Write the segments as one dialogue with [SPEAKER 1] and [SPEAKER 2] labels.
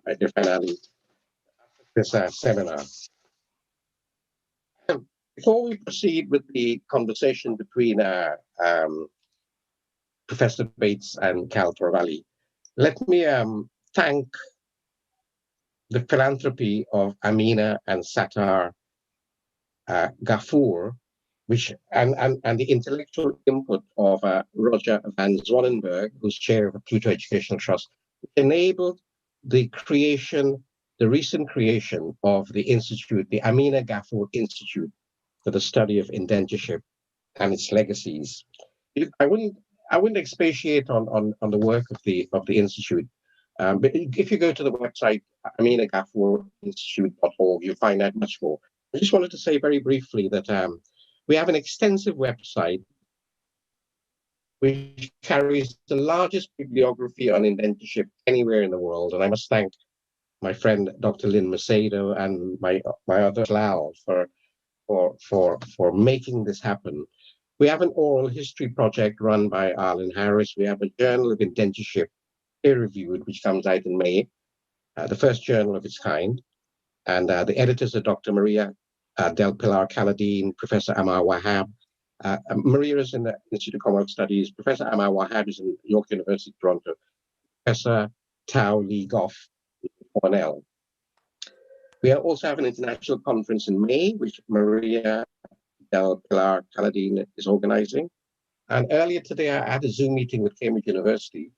[SPEAKER 1] my dear finale, this seminar. Before we proceed with the conversation between Professor Bates and Khal Torabully, let me thank the philanthropy of Ameena and Satar Gafoor, and the intellectual input of Roger van Zwannenberg, who's chair of the Pluto Educational Trust, enabled the recent creation of the institute, the Ameena Gafoor Institute for the Study of Indentureship and its Legacies. I wouldn't expatiate on the work of the institute, but if you go to the website ameenagafoorinstitute.org, you'll find out much more. I just wanted to say very briefly that we have an extensive website which carries the largest bibliography on indentureship anywhere in the world, and I must thank my friend Dr. Lynn Macedo and my other Lal for making this happen. We have an oral history project run by Arlen Harris. We have a journal of indentureship, peer-reviewed, which comes out in May, the first journal of its kind. And the editors are Dr. Maria Del Pilar Caladine, Professor Amar Wahab. Maria is in the Institute of Commonwealth Studies. Professor Amar Wahab is in York University, Toronto. Professor Tao Lee Goff, Cornell. We also have an international conference in May, which Maria Del Pilar Caladine is organizing. And earlier today, I had a Zoom meeting with Cambridge University,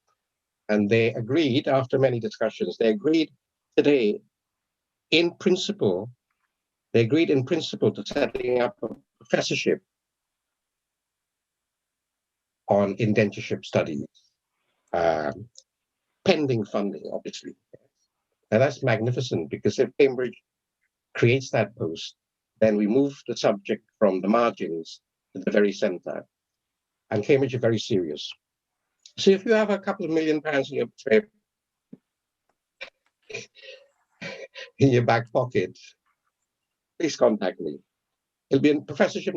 [SPEAKER 1] and they agreed, after many discussions, today, in principle, to setting up a professorship on indentureship studies, pending funding, obviously. And that's magnificent, because if Cambridge creates that post, then we move the subject from the margins to the very center. And Cambridge are very serious. So if you have a couple of £1 million in your back pocket, please contact me. It'll be a professorship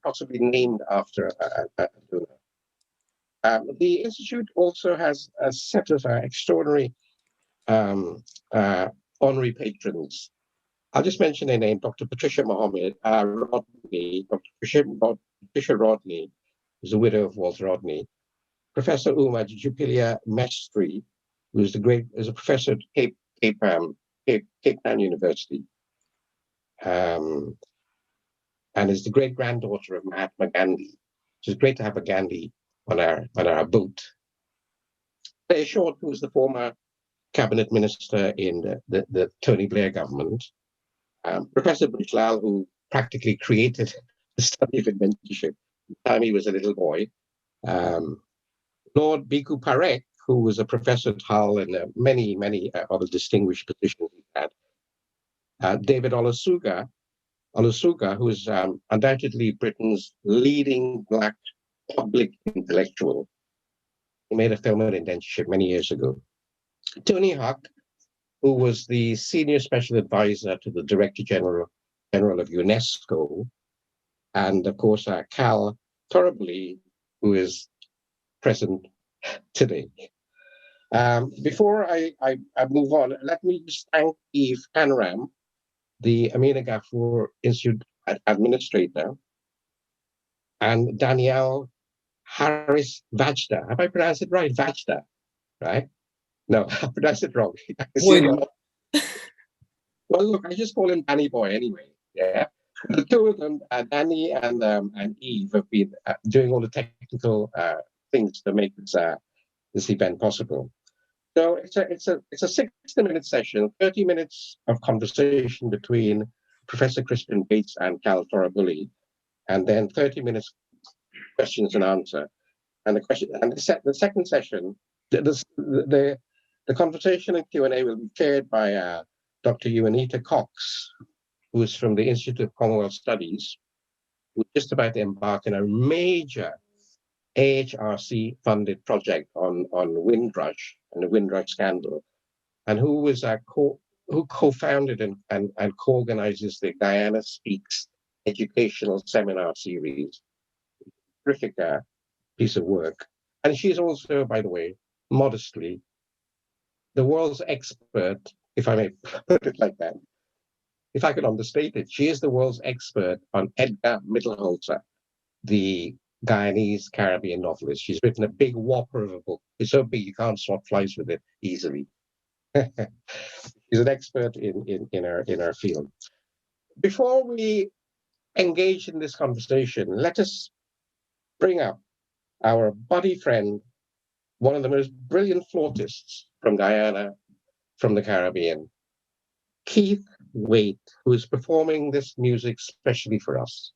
[SPEAKER 1] possibly named after a donor. The Institute also has a set of extraordinary honorary patrons. I'll just mention their name: Dr. Patricia Mohammed, Rodney, Dr. Patricia Rodney, who's the widow of Walter Rodney, Professor Uma Jupilia Mestri, who's a professor at Cape Town University, and is the great-granddaughter of Mahatma Gandhi. So it's great to have a Gandhi on our boat. Claire Short, who was the former cabinet minister in the Tony Blair government, Professor Bridgelal, who practically created the study of indentureship the time he was a little boy, Lord Bhikkhu Parekh, who was a professor at Hull and many other distinguished positions he had, David Olusoga, who is undoubtedly Britain's leading Black public intellectual. He made a film on indentureship many years ago. Tony Huck, who was the senior special advisor to the Director General of UNESCO, and of course Khal Torabully, who is present today. Before I move on, let me just thank Eve Panoram, the Ameena Gafoor Institute administrator, and Danielle Harris Vajda. Have I pronounced it right? Vajda, right? No, I pronounced it wrong. Well, look, I just call him Danny Boy anyway. Yeah, the two of them, Danny and Eve, have been doing all the technical things to make this event possible. So it's a 60-minute session, 30 minutes of conversation between Professor Crispin Bates and Khal Torabully, and then 30 minutes questions and answer. And the second session, the conversation and Q&A will be chaired by Dr. Juanita Cox, who is from the Institute of Commonwealth Studies, who's just about to embark on a major AHRC-funded project on Windrush and the Windrush scandal, and who co-founded and co-organizes the Guyana Speaks educational seminar series. Terrific piece of work. And she's also, by the way, modestly the world's expert, if I may put it like that. If I could understate it, she is the world's expert on Edgar Mittelholzer, the Guyanese Caribbean novelist. She's written a big whopper of a book. It's so big you can't swat flies with it easily. She's an expert in her field. Before we engage in this conversation, let us bring up our buddy friend, one of the most brilliant flautists from Guyana, from the Caribbean, Keith Waite, who is performing this music specially for us.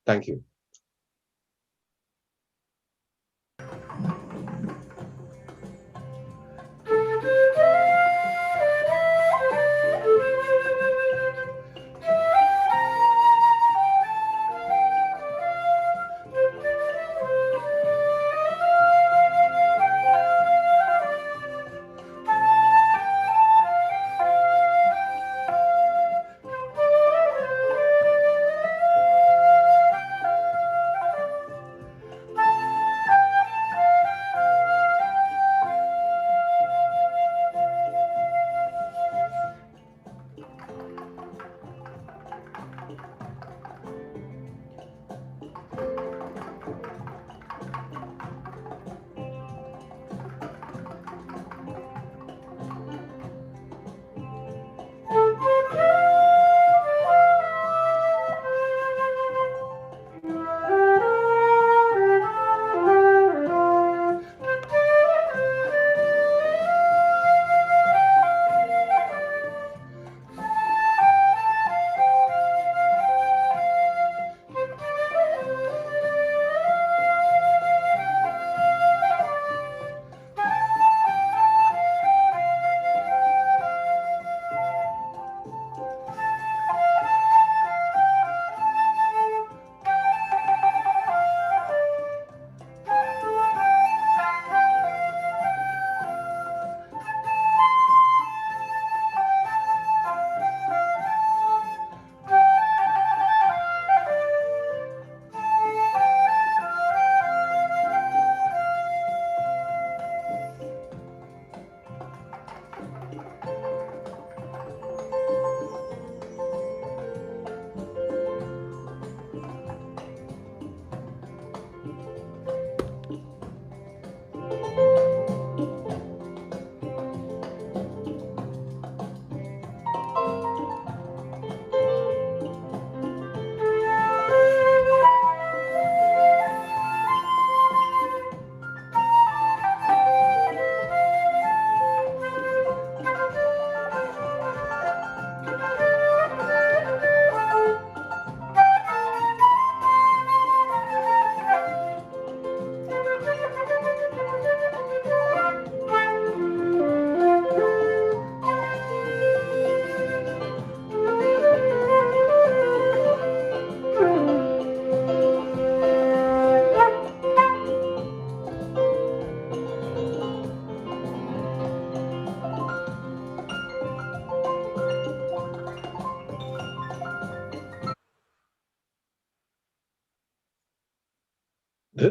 [SPEAKER 1] Thank you.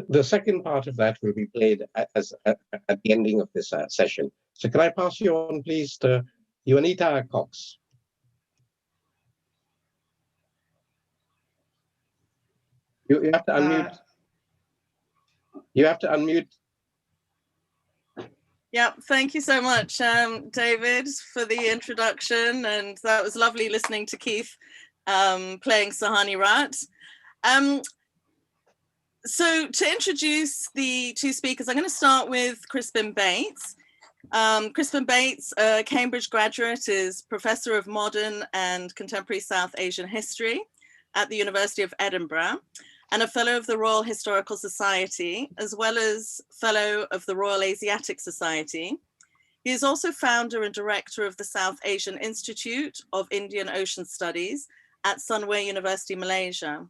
[SPEAKER 1] The second part of that will be played as at the ending of this session. So can I pass you on, please, to Juanita Cox? You have to unmute. You have to unmute.
[SPEAKER 2] Yeah, thank you so much, David, for the introduction. And that was lovely listening to Keith playing Sahani Rat. So to introduce the two speakers, I'm going to start with Crispin Bates. Crispin Bates, a Cambridge graduate, is Professor of Modern and Contemporary South Asian History at the University of Edinburgh, and a Fellow of the Royal Historical Society, as well as Fellow of the Royal Asiatic Society. He is also founder and director of the South Asian Institute of Indian Ocean Studies at Sunway University, Malaysia.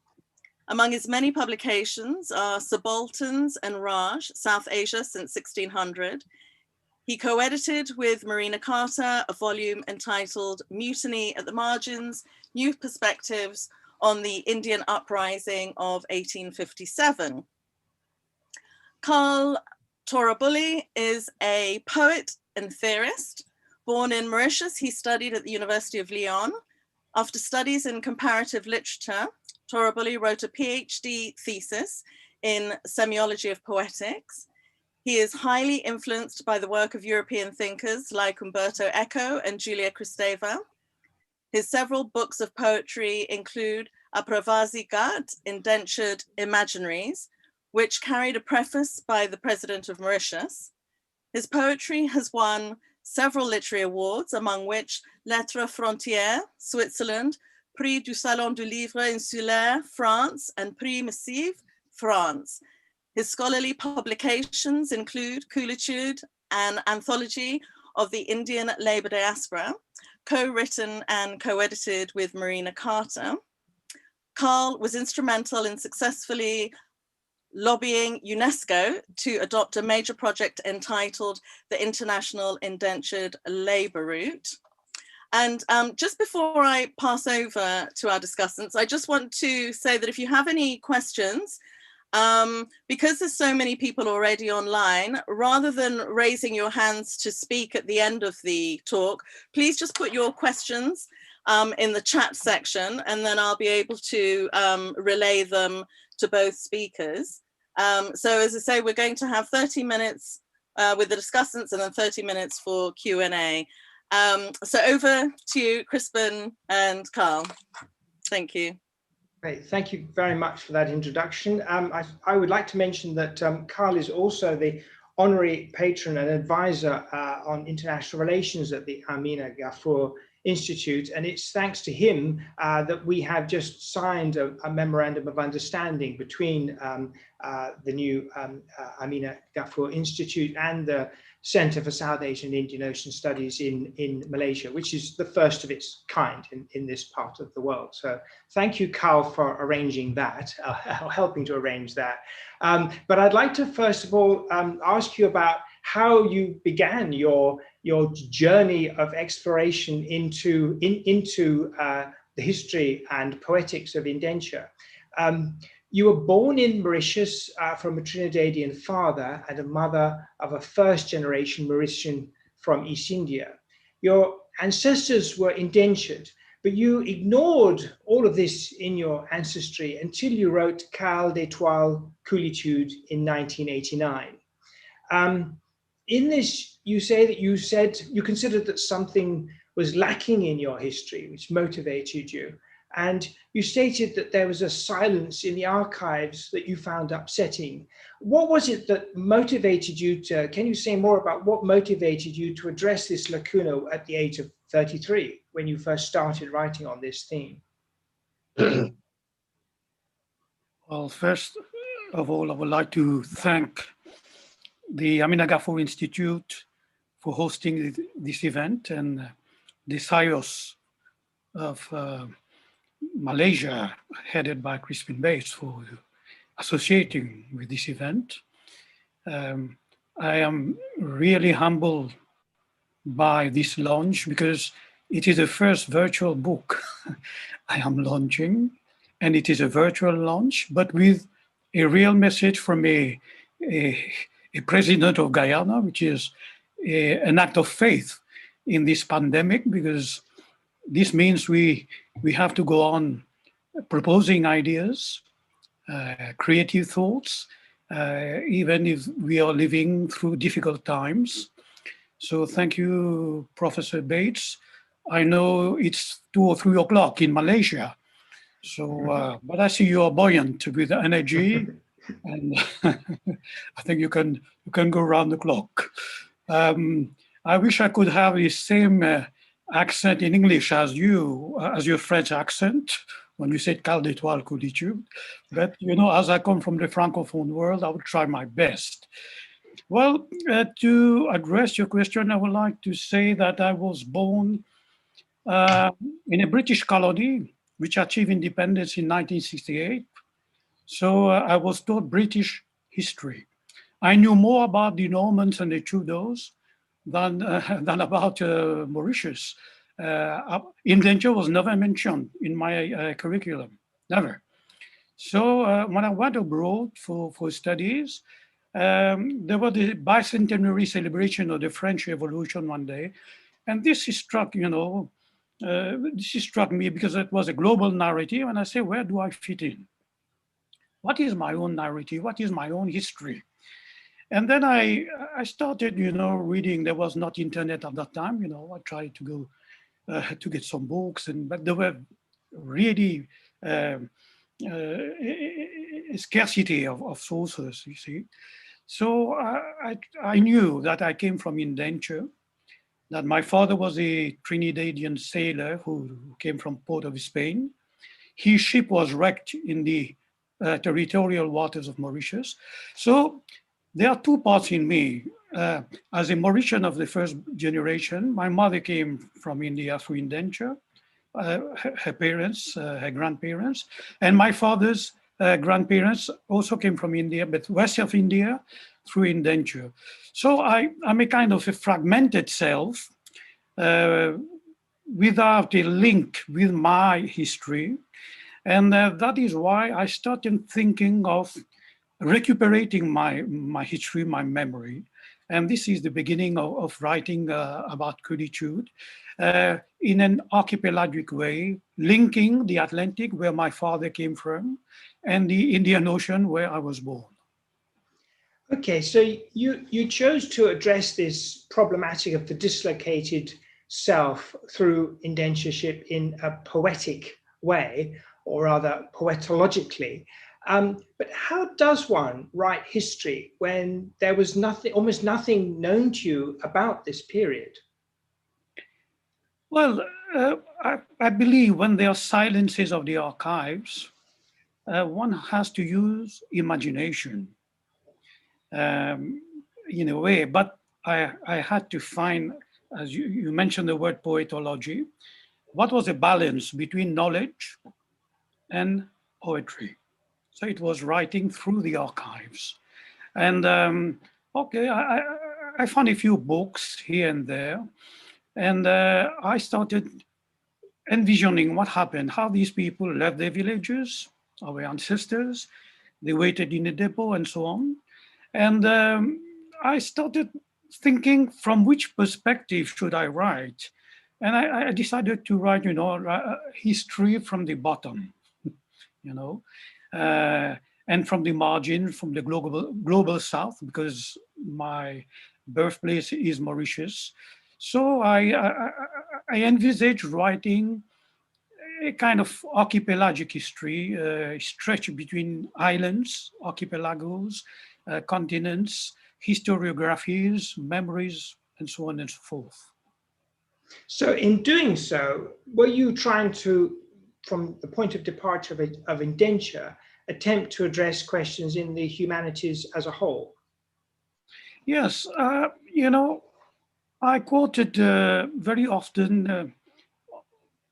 [SPEAKER 2] Among his many publications are Subalterns and Raj, South Asia since 1600. He co-edited with Marina Carter a volume entitled Mutiny at the Margins, New Perspectives on the Indian Uprising of 1857. Khal Torabully is a poet and theorist Born in Mauritius, he studied at the University of Lyon. After studies in comparative literature, Torabully wrote a PhD thesis in semiology of poetics. He is highly influenced by the work of European thinkers like Umberto Eco and Giulia Kristeva. His several books of poetry include Aprovasi Gad, Indentured Imaginaries, which carried a preface by the President of Mauritius. His poetry has won several literary awards, among which Lettres Frontières, Switzerland, Prix du Salon du Livre Insulaire, France, and Prix Massive, France. His scholarly publications include Coolitude, an anthology of the Indian Labour Diaspora, co-written and co-edited with Marina Carter. Khal was instrumental in successfully lobbying UNESCO to adopt a major project entitled the International Indentured Labour Route. And just before I pass over to our discussants, I just want to say that if you have any questions, because there's so many people already online, rather than raising your hands to speak at the end of the talk, please just put your questions in the chat section, and then I'll be able to relay them to both speakers. So as I say, we're going to have 30 minutes with the discussants and then 30 minutes for Q&A. So over to you, Crispin and Khal. Thank you.
[SPEAKER 3] Great, thank you very much for that introduction. I would like to mention that Khal is also the honorary patron and advisor on international relations at the Ameena Gafoor Institute, and it's thanks to him that we have just signed a memorandum of understanding between the new Ameena Gafoor Institute and the Center for South Asian and Indian Ocean Studies in Malaysia, which is the first of its kind in this part of the world. So thank you, Khal, for arranging that, helping to arrange that. But I'd like to first of all ask you about how you began your journey of exploration into the history and poetics of indenture. You were born in Mauritius from a Trinidadian father and a mother of a first-generation Mauritian from East India. Your ancestors were indentured, but you ignored all of this in your ancestry until you wrote Khal Torabully in 1989. In this, you say that you considered that something was lacking in your history, which motivated you. And you stated that there was a silence in the archives that you found upsetting. What was it that motivated you to, can you say more about what motivated you to address this lacuna at the age of 33, when you first started writing on this theme?
[SPEAKER 4] Well, first of all, I would like to thank the Ameena Gafoor Institute for hosting this event, and the CIOS of Malaysia, headed by Crispin Bates, for associating with this event. I am really humbled by this launch because it is the first virtual book I am launching, and it is a virtual launch, but with a real message from a president of Guyana, which is an act of faith in this pandemic, because this means we have to go on proposing ideas, creative thoughts, even if we are living through difficult times. So thank you, Professor Bates. I know it's 2 or 3 o'clock in Malaysia, so but I see you are buoyant with energy, and I think you can go around the clock. I wish I could have the same accent in English as you, as your French accent, when you said Khal Torabully, but you know, as I come from the Francophone world, I would try my best. Well, to address your question, I would like to say that I was born in a British colony, which achieved independence in 1968. So I was taught British history. I knew more about the Normans and the Tudors than about Mauritius. Indenture was never mentioned in my curriculum, never. So when I went abroad for studies, there was the bicentenary celebration of the French Revolution one day, And this struck, this struck me because it was a global narrative. And I say, where do I fit in? What is my own narrative? What is my own history? And then I started, reading. There was not internet at that time. I tried to go to get some books, but there were really a scarcity of sources, you see. So I knew that I came from Indenture, that my father was a Trinidadian sailor who came from Port of Spain. His ship was wrecked in the territorial waters of Mauritius. So there are two parts in me. As a Mauritian of the first generation, my mother came from India through indenture, her parents, her grandparents, and my father's grandparents also came from India, but west of India through indenture. So I'm a kind of a fragmented self without a link with my history. And that is why I started thinking of recuperating my history, my memory. And this is the beginning of writing about Coolitude in an archipelagic way, linking the Atlantic, where my father came from, and the Indian Ocean, where I was born.
[SPEAKER 3] Okay, so you chose to address this problematic of the dislocated self through indentureship in a poetic way, or rather poetologically. But how does one write history when there was nothing, almost nothing known to you about this period?
[SPEAKER 4] Well, I believe when there are silences of the archives, one has to use imagination in a way. But I had to find, as you mentioned the word poetology, what was a balance between knowledge and poetry. So it was writing through the archives. And okay, I found a few books here and there. And I started envisioning what happened, how these people left their villages, our ancestors, they waited in a depot and so on. And I started thinking from which perspective should I write? And I decided to write, history from the bottom, and from the margin, from the global south, because my birthplace is Mauritius. So I envisage writing a kind of archipelagic history, stretched between islands, archipelagos, continents, historiographies, memories, and so on and so forth.
[SPEAKER 3] So in doing so, were you trying to, from the point of departure of indenture, attempt to address questions in the humanities as a whole?
[SPEAKER 4] Yes, I quoted very often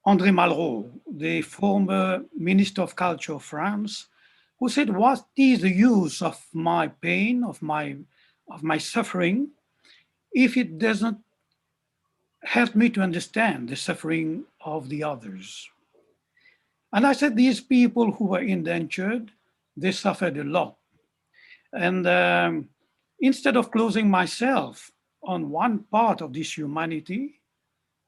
[SPEAKER 4] André Malraux, the former Minister of Culture of France, who said, what is the use of my pain, of my suffering, if it doesn't help me to understand the suffering of the others? And I said, these people who were indentured, they suffered a lot. And instead of closing myself on one part of this humanity,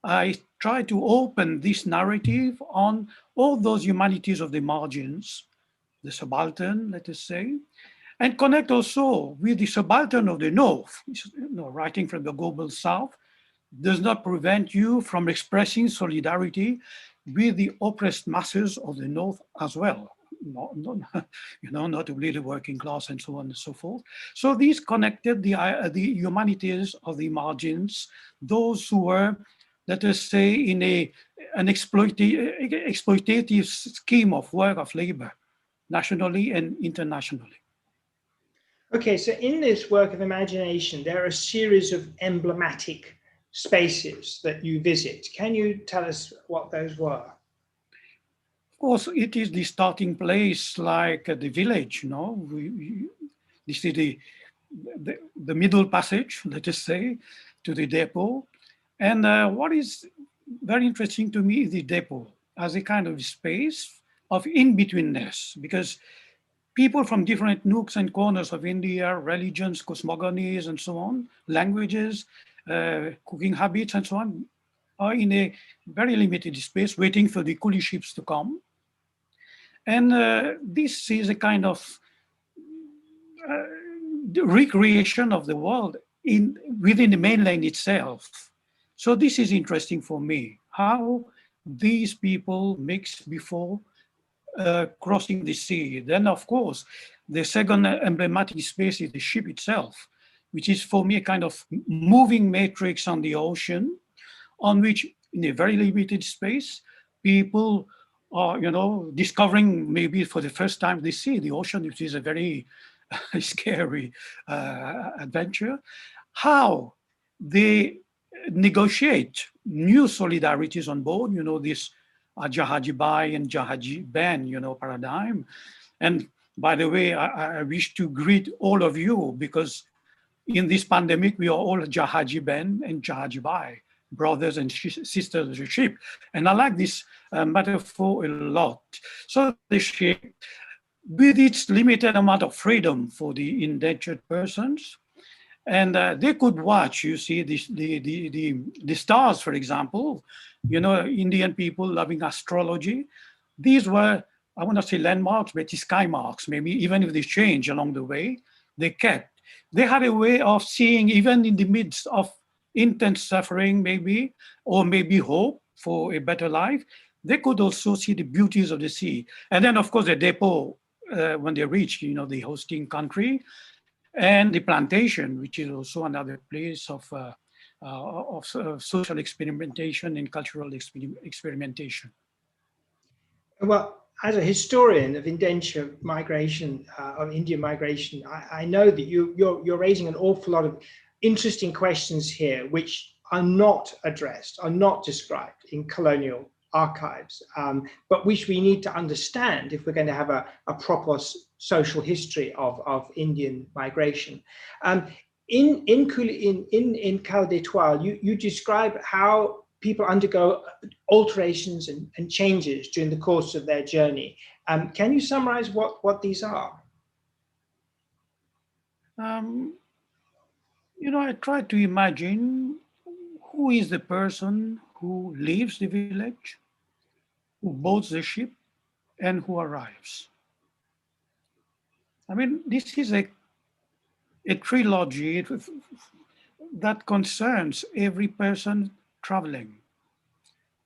[SPEAKER 4] I try to open this narrative on all those humanities of the margins, the subaltern, let us say, and connect also with the subaltern of the North. Writing from the global South does not prevent you from expressing solidarity with the oppressed masses of the North as well. Not only the working class and so on and so forth. So these connected the humanities of the margins, those who were, let us say, in an exploitative scheme of work, of labor, nationally and internationally.
[SPEAKER 3] Okay, so in this work of imagination, there are a series of emblematic spaces that you visit. Can you tell us what those were?
[SPEAKER 4] Of course, it is the starting place, like the village, this is the middle passage, let us say, to the depot. And what is very interesting to me is the depot as a kind of space of in-betweenness, because people from different nooks and corners of India, religions, cosmogonies, and so on, languages, cooking habits, and so on, are in a very limited space waiting for the coolie ships to come. And this is a kind of recreation of the world within the mainland itself. So this is interesting for me, how these people mix before crossing the sea. Then, of course, the second emblematic space is the ship itself, which is for me a kind of moving matrix on the ocean, on which, in a very limited space, people are, discovering maybe for the first time the sea, the ocean, which is a very scary adventure. How they negotiate new solidarities on board, this Jahaji Bai and Jahaji Ben, paradigm. And by the way, I wish to greet all of you, because in this pandemic, we are all Jahaji Ben and Jahaji Bai, brothers and sisters of the ship. And I like this metaphor a lot. So the ship, with its limited amount of freedom for the indentured persons, and they could watch, you see, the stars, for example, Indian people loving astrology. These were, I want to say landmarks, but sky marks, maybe, even if they change along the way, they kept. They had a way of seeing, even in the midst of intense suffering, maybe, or maybe hope for a better life, they could also see the beauties of the sea. And then, of course, the depot, when they reach, the hosting country, and the plantation, which is also another place of social experimentation and cultural experimentation.
[SPEAKER 3] Well, as a historian of indenture migration, of Indian migration, I know that you're raising an awful lot of interesting questions here, which are not addressed, are not described in colonial archives, but which we need to understand if we're going to have a proper social history of Indian migration. In Khal d'Etoile, you describe how people undergo alterations and changes during the course of their journey. Can you summarize what these are?
[SPEAKER 4] I try to imagine who is the person who leaves the village, who boards the ship, and who arrives. I mean, this is a trilogy that concerns every person traveling.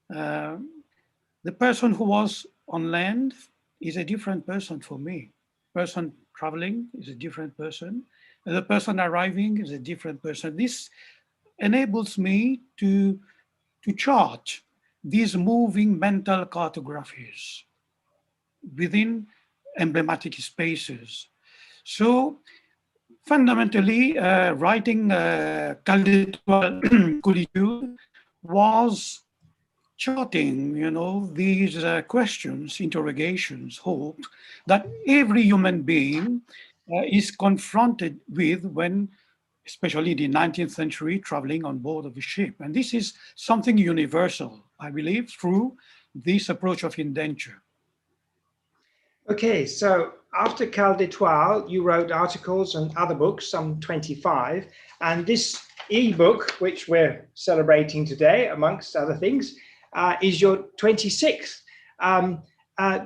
[SPEAKER 4] The person who was on land is a different person for me. Person traveling is a different person. And the person arriving is a different person. This enables me to chart these moving mental cartographies within emblematic spaces. So fundamentally, writing Khal d'Etoile Coolitude was charting, these questions, interrogations, hope that every human being is confronted with when, especially in the 19th century, traveling on board of a ship. And this is something universal, I believe, through this approach of indenture.
[SPEAKER 3] Okay, so after Khal d'Etoile, you wrote articles and other books, some 25, and this e-book, which we're celebrating today, amongst other things, is your 26th.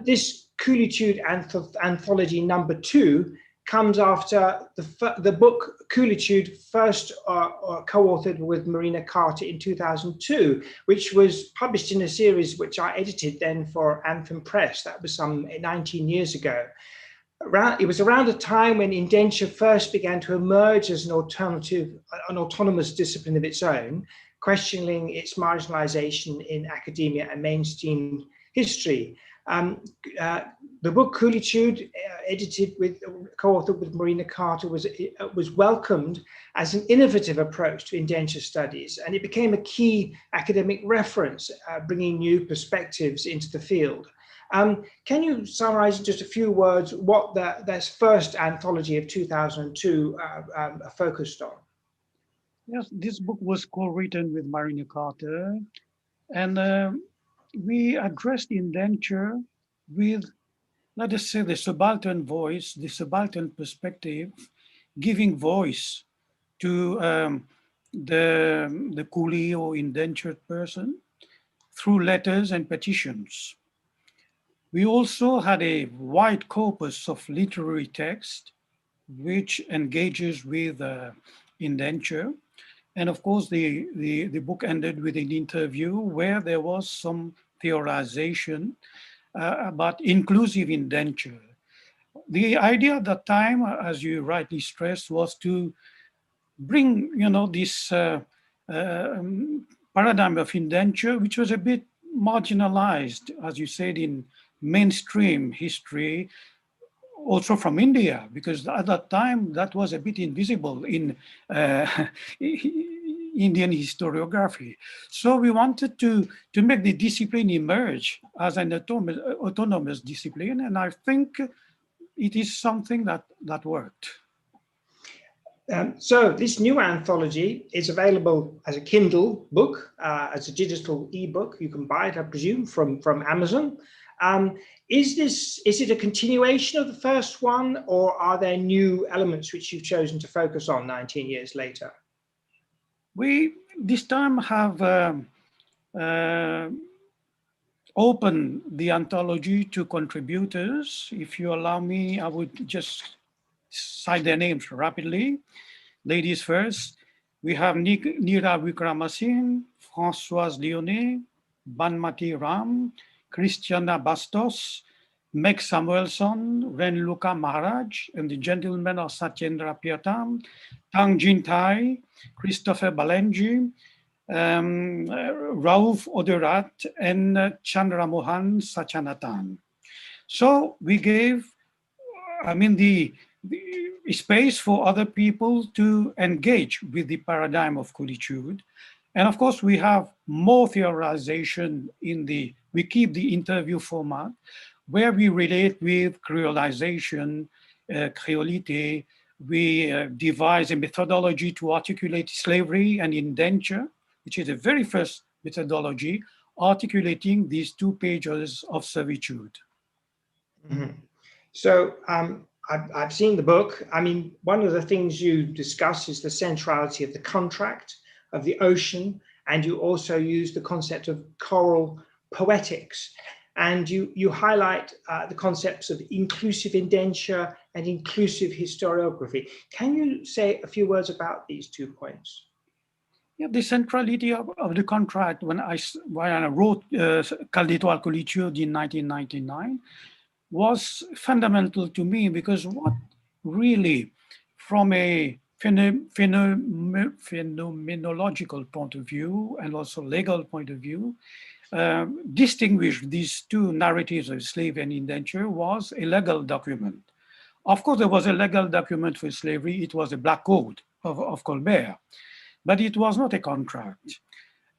[SPEAKER 3] This Coolitude anthology number 2 comes after the book Coolitude, first co-authored with Marina Carter in 2002, which was published in a series which I edited then for Anthem Press. That was some 19 years ago. It was around a time when indenture first began to emerge as an autonomous discipline of its own, questioning its marginalization in academia and mainstream history. The book Coolitude, co-authored with Marina Carter, was welcomed as an innovative approach to indenture studies, and it became a key academic reference, bringing new perspectives into the field. Can you summarize in just a few words what this first anthology of 2002 focused on?
[SPEAKER 4] Yes, this book was co-written with Marina Carter, and we addressed indenture with, let us say, the subaltern voice, the subaltern perspective, giving voice to the coolie or indentured person through letters and petitions. We also had a wide corpus of literary text which engages with indenture. And of course, the book ended with an interview where there was some theorization about inclusive indenture. The idea at that time, as you rightly stressed, was to bring, this paradigm of indenture, which was a bit marginalized, as you said, in mainstream history, also from India, because at that time that was a bit invisible in Indian historiography. So we wanted to make the discipline emerge as an autonomous discipline, and I think it is something that worked.
[SPEAKER 3] So this new anthology is available as a Kindle book, as a digital ebook. You can buy it, I presume, from Amazon. Is it a continuation of the first one, or are there new elements which you've chosen to focus on 19 years later?
[SPEAKER 4] We this time have opened the anthology to contributors. If you allow me, I would just cite their names rapidly. Ladies first, we have Nira Wickramasinghe, Françoise Lyonnais, Banmati Ram, Christiana Bastos, Meg Samuelson, Renluca Maharaj, and the gentlemen of Satyendra Piatam, Tang Jin Tai, Christopher Balenji, Rauf Oderat, and Chandra Mohan Sachanathan. So we gave, the space for other people to engage with the paradigm of Coolitude. And of course, we have more theorization we keep the interview format, where we relate with creolization, creolite. We devise a methodology to articulate slavery and indenture, which is the very first methodology, articulating these 2 pages of servitude.
[SPEAKER 3] Mm-hmm. So I've seen the book. One of the things you discuss is the centrality of the contract, of the ocean, and you also use the concept of choral poetics. And you highlight the concepts of inclusive indenture and inclusive historiography. Can you say a few words about these 2 points?
[SPEAKER 4] Yeah, the centrality of the contract, when I wrote Khal Torabully in 1999, was fundamental to me, because what really, from a phenomenological point of view and also legal point of view, distinguished these 2 narratives of slave and indenture was a legal document. Of course, there was a legal document for slavery. It was a black code of Colbert, but it was not a contract.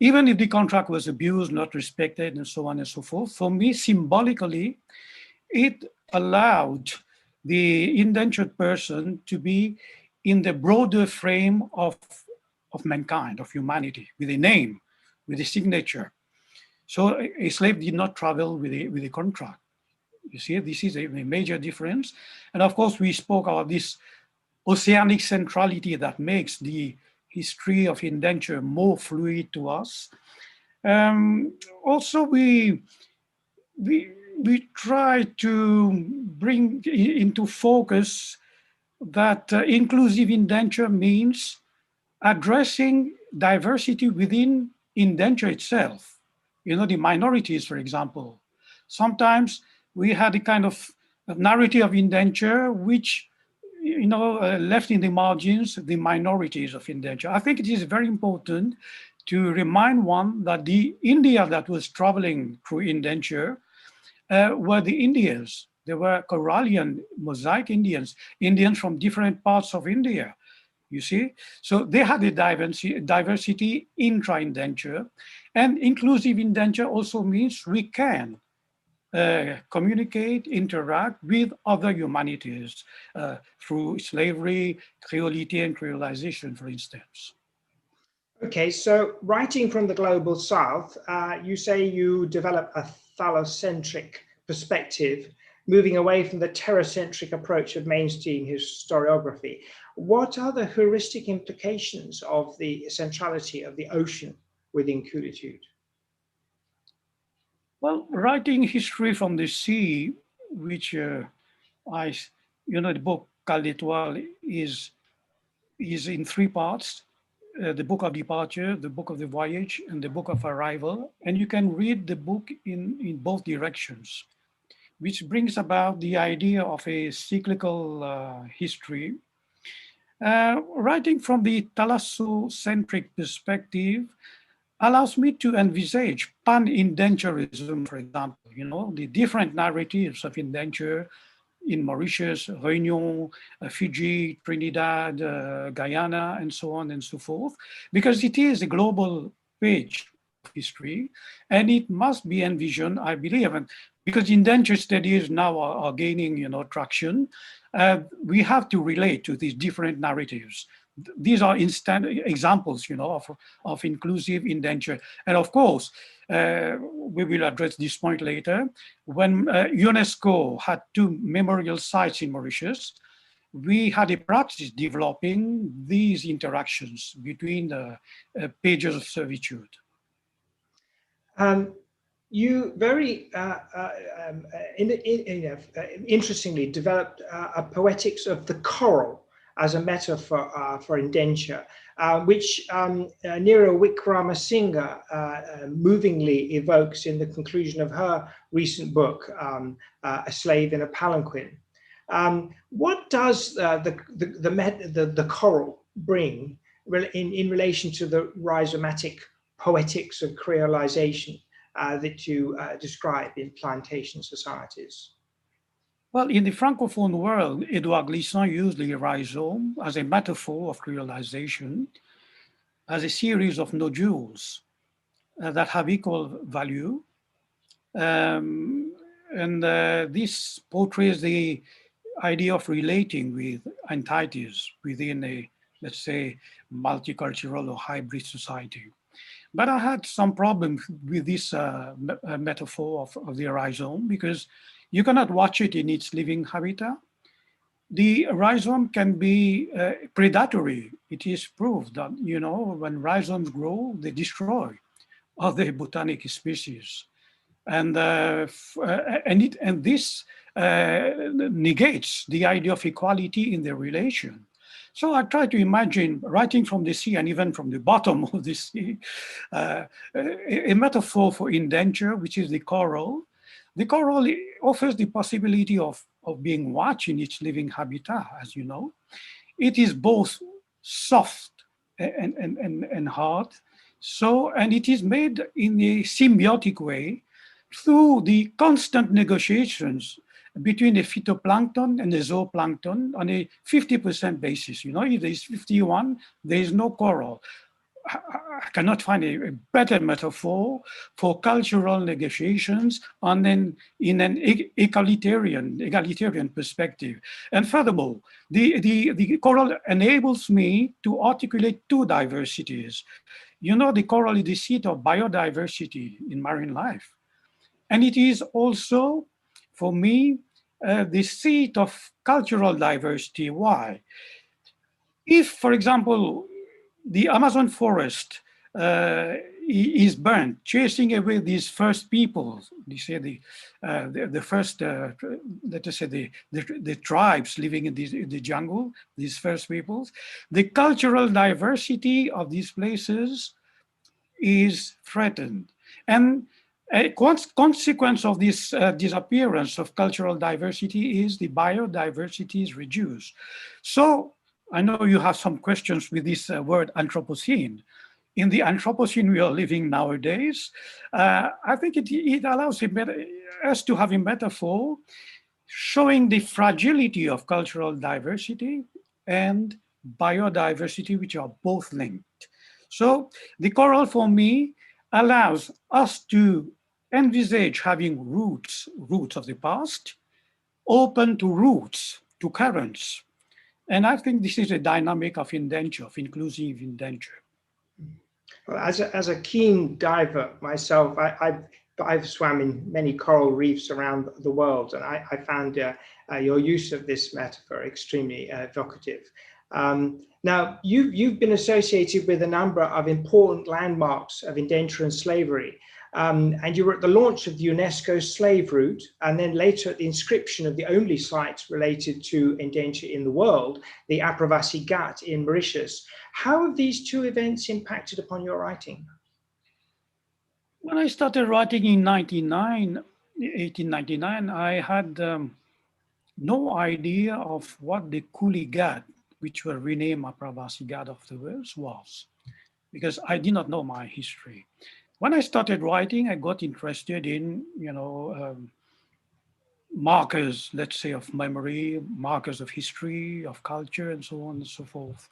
[SPEAKER 4] Even if the contract was abused, not respected, and so on and so forth, for me, symbolically, it allowed the indentured person to be in the broader frame of mankind, of humanity, with a name, with a signature. So a slave did not travel with a contract. You see, this is a major difference. And of course, we spoke about this oceanic centrality that makes the history of indenture more fluid to us. Also, we try to bring into focus that inclusive indenture means addressing diversity within indenture itself. The minorities, for example. Sometimes we had a kind of narrative of indenture which, left in the margins the minorities of indenture. I think it is very important to remind one that the India that was traveling through indenture were the Indians. They were Corallian, mosaic Indians from different parts of India, you see? So they had a diversity intra-indenture, and inclusive indenture also means we can communicate, interact with other humanities through slavery, creolity, and creolization, for instance.
[SPEAKER 3] Okay, so writing from the global south, you say you develop a phallocentric perspective, moving away from the terror-centric approach of mainstream historiography. What are the heuristic implications of the centrality of the ocean within Coolitude?
[SPEAKER 4] Well, writing history from the sea, which the book Khal Torabully is in three parts. The book of departure, the book of the voyage, and the book of arrival. And you can read the book in both directions, which brings about the idea of a cyclical history. Writing from the thalassocentric perspective allows me to envisage pan-indenturism, for example, the different narratives of indenture in Mauritius, Réunion, Fiji, Trinidad, Guyana, and so on and so forth, because it is a global page of history, and it must be envisioned, I believe, and because indenture studies now are gaining, traction, we have to relate to these different narratives. These are instant examples, of inclusive indenture. And of course, we will address this point later. When UNESCO had 2 memorial sites in Mauritius, we had a practice developing these interactions between the pages of servitude.
[SPEAKER 3] You very interestingly developed a poetics of the coral as a metaphor for indenture, which Nero Wickramasinghe movingly evokes in the conclusion of her recent book, A Slave in a Palanquin. What does the coral bring in relation to the rhizomatic poetics of creolization that you describe in plantation societies?
[SPEAKER 4] Well, in the Francophone world, Edouard Glissant used the rhizome as a metaphor of creolization, as a series of nodules that have equal value. This portrays the idea of relating with entities within a, let's say, multicultural or hybrid society. But I had some problems with this metaphor of the rhizome, because you cannot watch it in its living habitat. The rhizome can be predatory. It is proved that, when rhizomes grow, they destroy other botanic species. And this negates the idea of equality in the relation. So I try to imagine, writing from the sea and even from the bottom of the sea, a metaphor for indenture, which is the coral. The coral offers the possibility of being watched in its living habitat, as you know. It is both soft and hard. And it is made in a symbiotic way through the constant negotiations between the phytoplankton and the zooplankton on a 50% basis. If there is 51, there is no coral. I cannot find a better metaphor for cultural negotiations in an egalitarian perspective. And furthermore, the coral enables me to articulate 2 diversities. The coral is the seat of biodiversity in marine life. And it is also, for me, the seat of cultural diversity. Why? If, for example, the Amazon forest is burnt, chasing away these first peoples, they say the first, let us say the tribes living in the jungle, these first peoples, the cultural diversity of these places is threatened. And a consequence of this disappearance of cultural diversity is the biodiversity is reduced. So I know you have some questions with this word Anthropocene. In the Anthropocene we are living nowadays, I think it allows us to have a metaphor showing the fragility of cultural diversity and biodiversity, which are both linked. So the coral for me allows us to envisage having roots of the past, open to roots, to currents. And I think this is a dynamic of indenture, of inclusive indenture.
[SPEAKER 3] Well, as a keen diver myself, I I've swam in many coral reefs around the world, and I found your use of this metaphor extremely evocative. Now, you've been associated with a number of important landmarks of indenture and slavery. And you were at the launch of the UNESCO slave route, and then later at the inscription of the only site related to indenture in the world, the Apravasi Ghat in Mauritius. How have these two events impacted upon your writing?
[SPEAKER 4] When I started writing in 1899, I had no idea of what the Coolie Ghat, which were renamed Apravasi Ghat afterwards, was, because I did not know my history. When I started writing, I got interested in, markers, let's say, of memory, markers of history, of culture, and so on and so forth.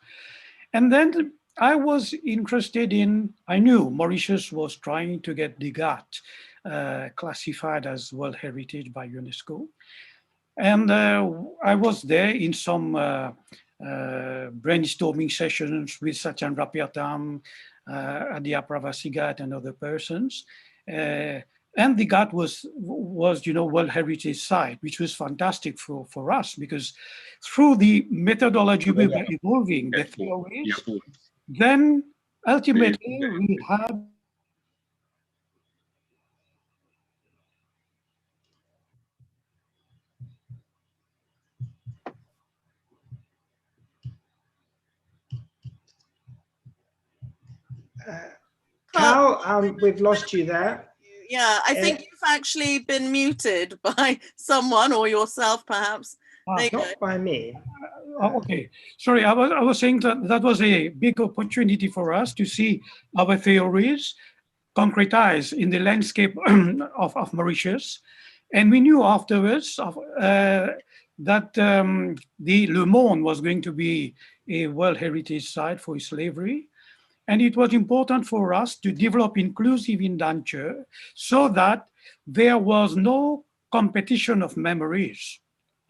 [SPEAKER 4] And then I was interested in, I knew Mauritius was trying to get the Ghat classified as World Heritage by UNESCO. And I was there in some brainstorming sessions with Sachin Rapiatam, at the Apravasi Ghat and other persons. And the Ghat was World Heritage Site, which was fantastic for us, because through the methodology we were evolving, the theories, then ultimately we had
[SPEAKER 3] Khal, we've lost you there.
[SPEAKER 2] Yeah, I think you've actually been muted by someone or yourself, perhaps.
[SPEAKER 3] Not by me.
[SPEAKER 4] Okay, sorry, I was saying that was a big opportunity for us to see our theories concretized in the landscape of Mauritius. And we knew afterwards that the Le Monde was going to be a World Heritage Site for slavery. And it was important for us to develop inclusive indenture so that there was no competition of memories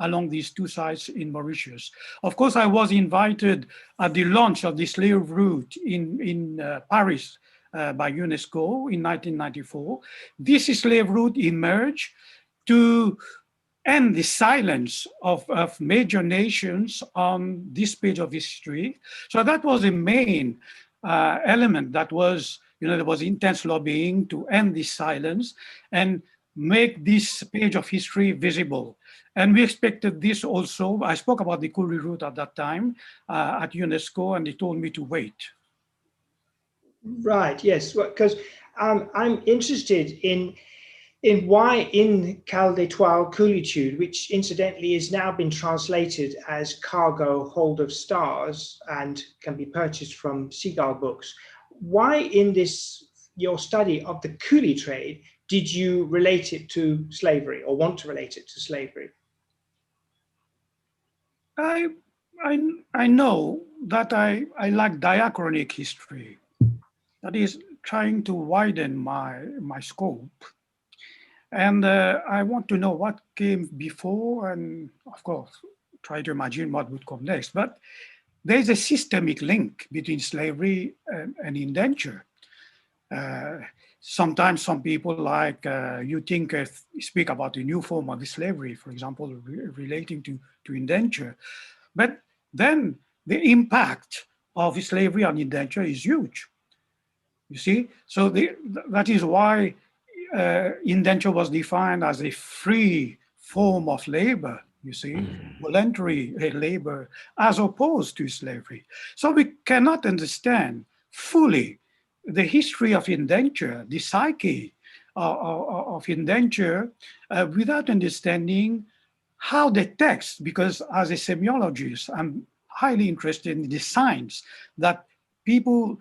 [SPEAKER 4] along these two sites in Mauritius. Of course, I was invited at the launch of the slave route in Paris by UNESCO in 1994. This slave route emerged to end the silence of major nations on this page of history. So that was a main element that was, there was intense lobbying to end this silence and make this page of history visible. And we expected this also. I spoke about the Coolie route at that time at UNESCO, and they told me to wait.
[SPEAKER 3] Right, yes, because I'm interested in why in Khal d'Etoile Coolitude, which incidentally has now been translated as Cargo Hold of Stars and can be purchased from Seagull Books, why in this, your study of the coolie trade, did you relate it to slavery or want to relate it to slavery?
[SPEAKER 4] I know that I like diachronic history. That is trying to widen my scope. And I want to know what came before and, of course, try to imagine what would come next. But there's a systemic link between slavery and indenture. Sometimes some people like you think speak about a new form of slavery, for example, relating to indenture. But then the impact of slavery on indenture is huge. You see, so that is why indenture was defined as a free form of labor, you see, voluntary labor, as opposed to slavery. So we cannot understand fully the history of indenture, the psyche of indenture, without understanding how the text, because as a semiologist, I'm highly interested in the science that people,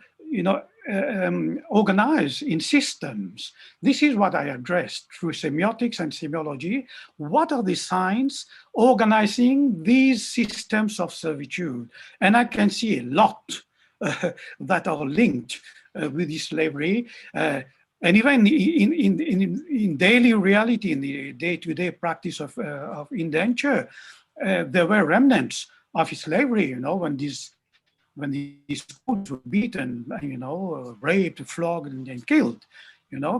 [SPEAKER 4] organize in systems. This is what I addressed through semiotics and semiology. What are the signs organizing these systems of servitude? And I can see a lot that are linked with this slavery. And even in daily reality, in the day-to-day practice of indenture, there were remnants of slavery, when these fools were beaten, raped, flogged, and killed.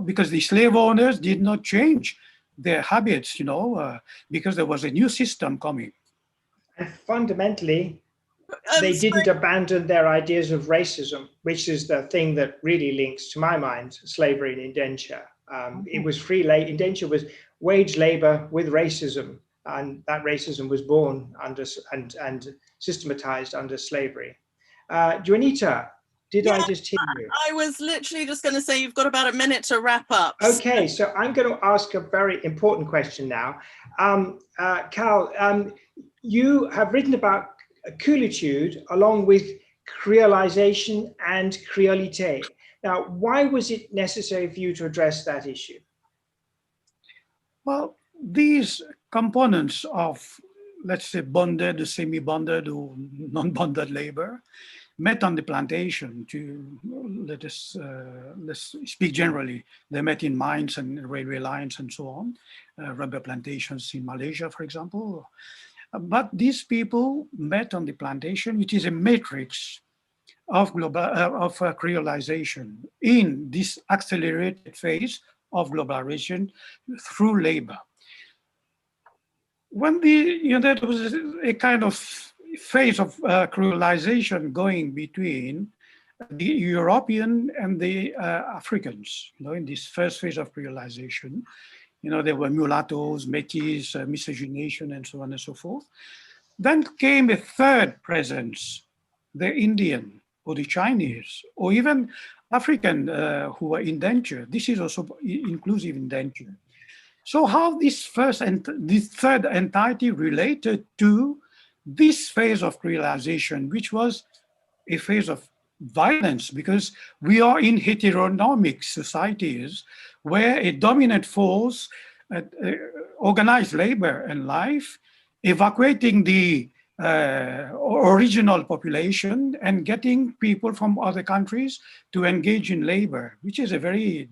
[SPEAKER 4] because the slave owners did not change their habits, because there was a new system coming.
[SPEAKER 3] And fundamentally, they didn't abandon their ideas of racism, which is the thing that really links, to my mind, slavery and indenture. It was free labor. Indenture was wage labor with racism, and that racism was born under and systematized under slavery. Juanita, I just hear you?
[SPEAKER 2] I was literally just going to say you've got about a minute to wrap up.
[SPEAKER 3] Okay, so I'm going to ask a very important question now. Khal, you have written about Coolitude along with creolization and creolite. Now, why was it necessary for you to address that issue?
[SPEAKER 4] Well, these components of, let's say, bonded, semi-bonded, or non-bonded labor met on the plantation to, let's speak generally. They met in mines and railway lines and so on, rubber plantations in Malaysia, for example. But these people met on the plantation, which is a matrix of creolization in this accelerated phase of globalization through labor. When there was a kind of phase of creolization going between the European and the Africans, in this first phase of creolization. There were mulattoes, métis, miscegenation, and so on and so forth. Then came a third presence, the Indian or the Chinese, or even African who were indentured. This is also inclusive indenture. So how this third entity related to this phase of creolization, which was a phase of violence, because we are in heteronomic societies where a dominant force organized labor and life, evacuating the original population and getting people from other countries to engage in labor, which is a very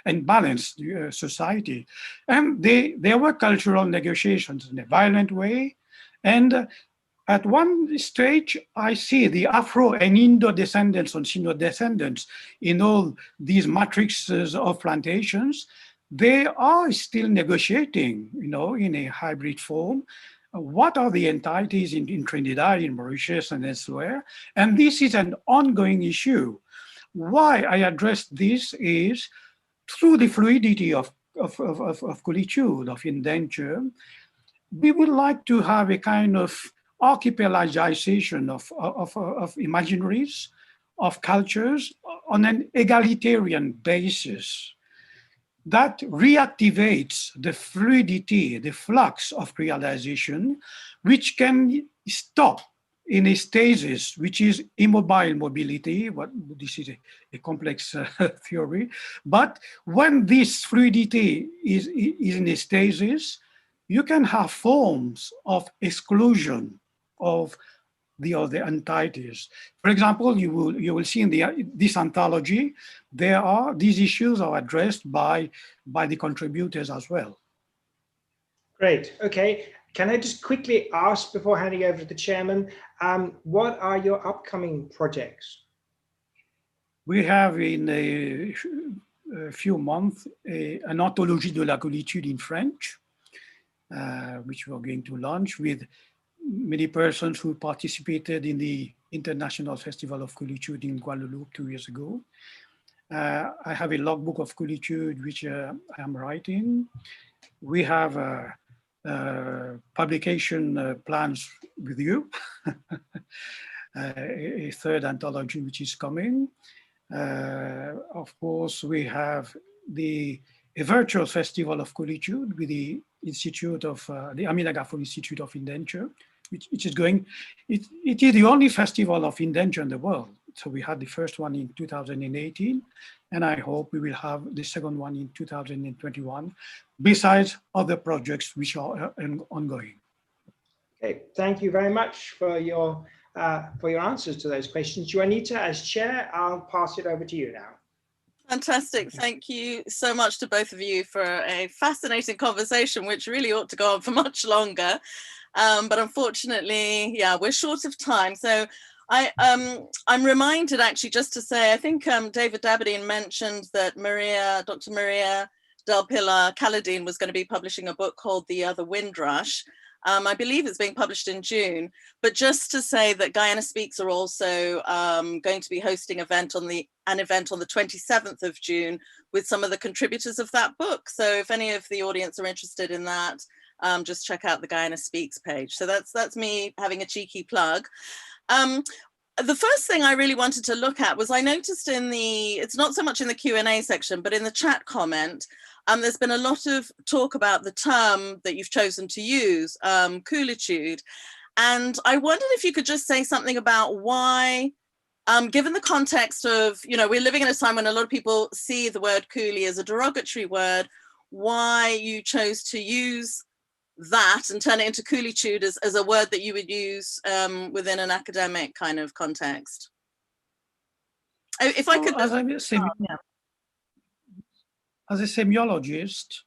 [SPEAKER 4] unbalanced society. And there were cultural negotiations in a violent way. And at one stage, I see the Afro and Indo descendants and Sino descendants in all these matrices of plantations. They are still negotiating, in a hybrid form. What are the entities in Trinidad, in Mauritius, and elsewhere? And this is an ongoing issue. Why I address this is through the fluidity of Coolitude, of indenture. We would like to have a kind of archipelagization of imaginaries, of cultures on an egalitarian basis that reactivates the fluidity, the flux of creolization, which can stop in a stasis, which is immobile mobility. This is a complex theory. But when this fluidity is in a stasis, you can have forms of exclusion of the other entities. For example, you will see in this anthology, these issues are addressed by the contributors as well.
[SPEAKER 3] Great. Okay. Can I just quickly ask before handing over to the chairman, what are your upcoming projects?
[SPEAKER 4] We have in a few months an anthology de la Coolitude in French, which we're going to launch with many persons who participated in the International Festival of Coolitude in Kuala Lumpur 2 years ago. I have a logbook of Coolitude, which I am writing. We have publication plans with you, a third anthology which is coming. Of course, we have a virtual festival of Coolitude with the Institute of the Ameena Gafoor Institute of Indenture, which is going. It is the only festival of indenture in the world. So we had the first one in 2018, and I hope we will have the second one in 2021, besides other projects which are ongoing.
[SPEAKER 3] Okay, thank you very much for your answers to those questions. Juanita, as chair, I'll pass it over to you now.
[SPEAKER 2] Fantastic. Thank you so much to both of you for a fascinating conversation, which really ought to go on for much longer. But unfortunately, yeah, we're short of time. So I'm reminded actually, just to say, I think David Dabadine mentioned that Dr. Maria Del Pilar Caladine was going to be publishing a book called The Other Windrush. I believe it's being published in June, but just to say that Guyana Speaks are also going to be hosting an event on the 27th of June with some of the contributors of that book. So if any of the audience are interested in that, just check out the Guyana Speaks page. So that's me having a cheeky plug. The first thing I really wanted to look at was, I noticed it's not so much in the Q&A section, but in the chat comment, there's been a lot of talk about the term that you've chosen to use, Coolitude. And I wondered if you could just say something about why, given the context of, we're living in a time when a lot of people see the word coolie as a derogatory word, why you chose to use that and turn it into Coolitude as a word that you would use within an academic kind of context. If I could...
[SPEAKER 4] As a semiologist,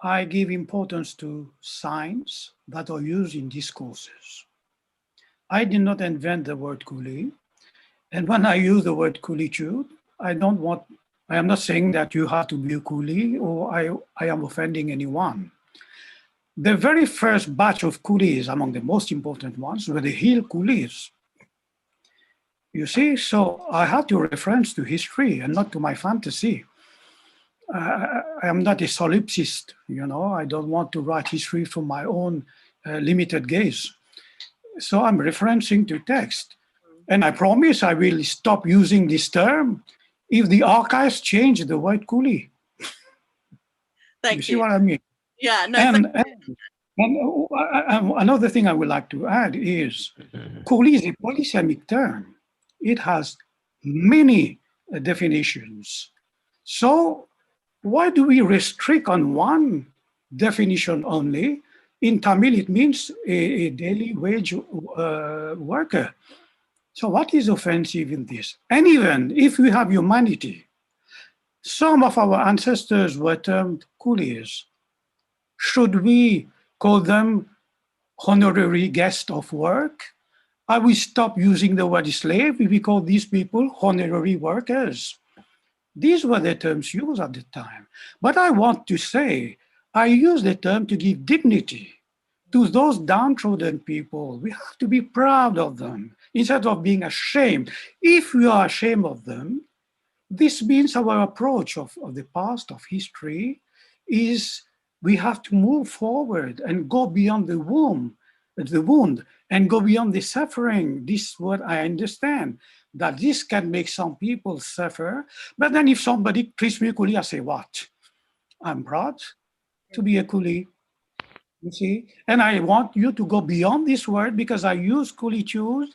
[SPEAKER 4] I give importance to signs that are used in discourses. I did not invent the word coolie. And when I use the word coolitude, I am not saying that you have to be a coolie or I am offending anyone. The very first batch of coolies, among the most important ones, were the hill coolies. You see, so I had to reference to history and not to my fantasy. I am not a solipsist, I don't want to write history from my own limited gaze. So I'm referencing to text. And I promise I will stop using this term if the archives change the word coolie.
[SPEAKER 2] Thank you.
[SPEAKER 4] You see what I mean?
[SPEAKER 2] Yeah, no,
[SPEAKER 4] and another thing I would like to add is coolie is a polysemic term. It has many definitions. So why do we restrict on one definition only? In Tamil, it means a daily wage worker. So what is offensive in this? And even if we have humanity, some of our ancestors were termed coolies. Should we call them honorary guests of work? Are we stop using the word slave if we call these people honorary workers? These were the terms used at the time. But I want to say, I use the term to give dignity to those downtrodden people. We have to be proud of them instead of being ashamed. If we are ashamed of them, this means our approach of the past, of history, is we have to move forward and go beyond the wound, and go beyond the suffering. This is what I understand, that this can make some people suffer. But then if somebody treats me a coolie, I say, what? I'm proud to be a coolie, you see? And I want you to go beyond this word because I use coolitude,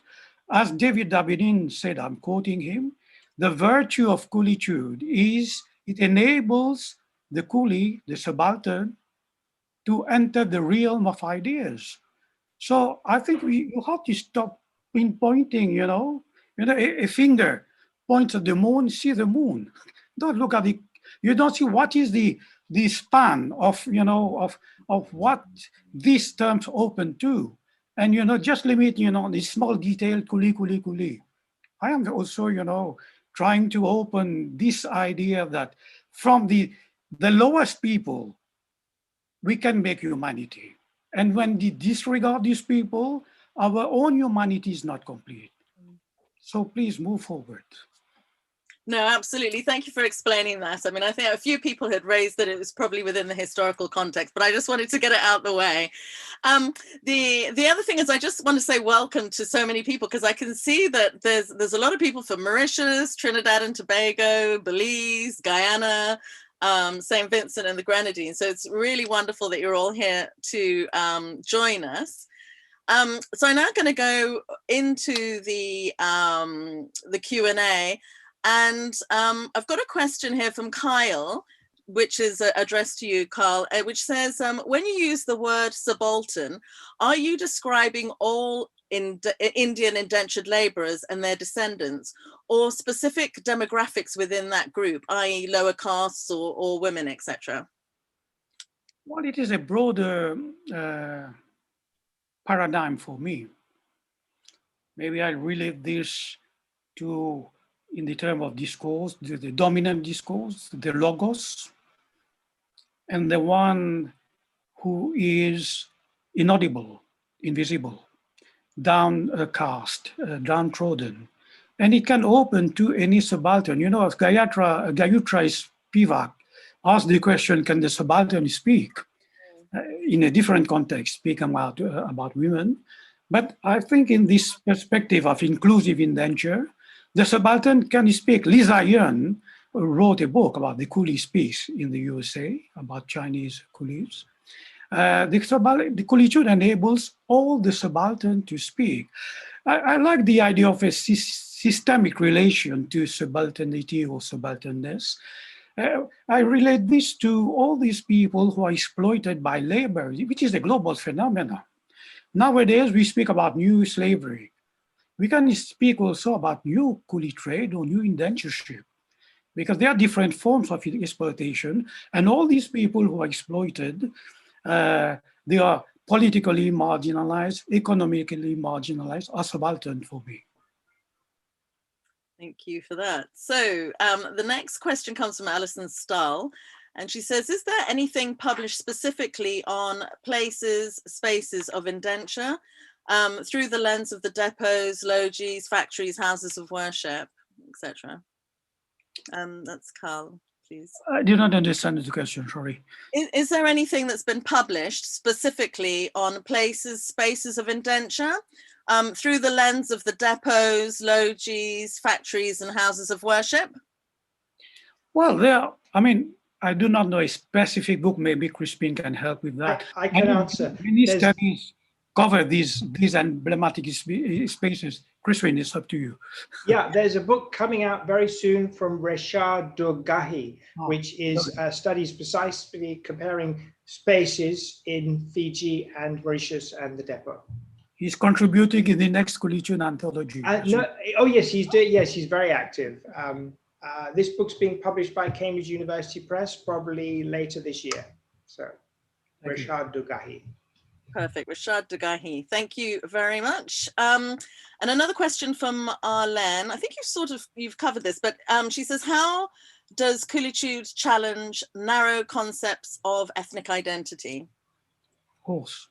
[SPEAKER 4] as David Dabadine said, I'm quoting him, the virtue of coolitude is it enables the coolie, the subaltern, to enter the realm of ideas. So I think you have to stop pinpointing, a finger points at the moon, see the moon. Don't look at the, you don't see what is the span of, of what these terms open to. And, just limit, the small detail, coolie. I am also, trying to open this idea that from the lowest people, we can make humanity. And when we disregard these people, our own humanity is not complete. So please move forward.
[SPEAKER 2] No, absolutely. Thank you for explaining that. I mean, I think a few people had raised that it was probably within the historical context, but I just wanted to get it out of the way. The other thing is I just want to say welcome to so many people, because I can see that there's a lot of people from Mauritius, Trinidad and Tobago, Belize, Guyana, St. Vincent and the Grenadines. So it's really wonderful that you're all here to join us. So I'm now going to go into the Q&A. And I've got a question here from Kyle, which is addressed to you, Khal, which says, when you use the word subaltern, are you describing all Indian indentured laborers and their descendants, or specific demographics within that group, i.e. lower castes or women, etc.?
[SPEAKER 4] Well, it is a broader paradigm for me. maybe I relate this to, in the term of discourse, the dominant discourse, the logos, and the one who is inaudible, invisible, downcast, downtrodden. And it can open to any subaltern. You know, if Gayatra Spivak asked the question, can the subaltern speak? In a different context, speak about women. But I think in this perspective of inclusive indenture, the subaltern can speak. Lisa Yun wrote a book about the coolie speaks in the USA, about Chinese coolies. The Coolitude enables all the subaltern to speak. I like the idea of a systemic relation to subalternity or subalternness. I relate this to all these people who are exploited by labor, which is a global phenomenon. Nowadays, we speak about new slavery. We can speak also about new coolie trade or new indentureship, because there are different forms of exploitation, and all these people who are exploited, they are politically marginalized, economically marginalized, are subaltern for me.
[SPEAKER 2] Thank you for that. So the next question comes from Alison Stahl, and she says, is there anything published specifically on places, spaces of indenture through the lens of the depots, logis, factories, houses of worship, etc.? That's Khal, please.
[SPEAKER 4] I did not understand the question, sorry.
[SPEAKER 2] Is there anything that's been published specifically on places, spaces of indenture through the lens of the depots, logis, factories, and houses of worship?
[SPEAKER 4] Well, I do not know a specific book. Maybe Crispin can help with that.
[SPEAKER 3] I can answer.
[SPEAKER 4] Many studies cover these emblematic spaces. Crispin, it's up to you.
[SPEAKER 3] Yeah, there's a book coming out very soon from Reshad Dogahi, which is studies precisely comparing spaces in Fiji and Mauritius and the depot.
[SPEAKER 4] He's contributing in the next Coolitude anthology.
[SPEAKER 3] Yes, he's very active. This book's being published by Cambridge University Press probably later this year. So, Reshad Dogahi.
[SPEAKER 2] Perfect, Reshad Dogahi. Thank you very much. And another question from Arlene. I think you've covered this, but she says, how does Coolitude challenge narrow concepts of ethnic identity?
[SPEAKER 4] Of course.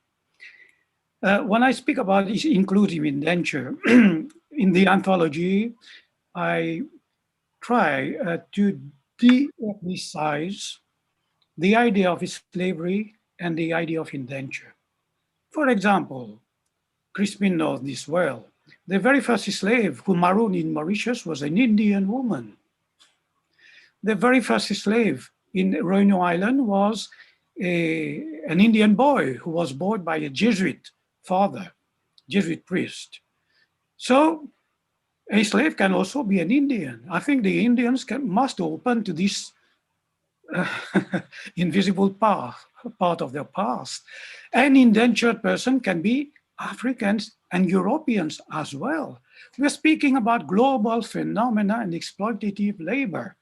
[SPEAKER 4] When I speak about inclusive indenture, in the anthology, I try to de-ethnicize the idea of slavery and the idea of indenture. For example, Crispin knows this well. The very first slave who marooned in Mauritius was an Indian woman. The very first slave in Roino Island was an Indian boy who was bought by a Jesuit father, Jesuit priest. So a slave can also be an Indian. I think the Indians must open to this invisible part of their past. An indentured person can be Africans and Europeans as well. We're speaking about global phenomena and exploitative labor.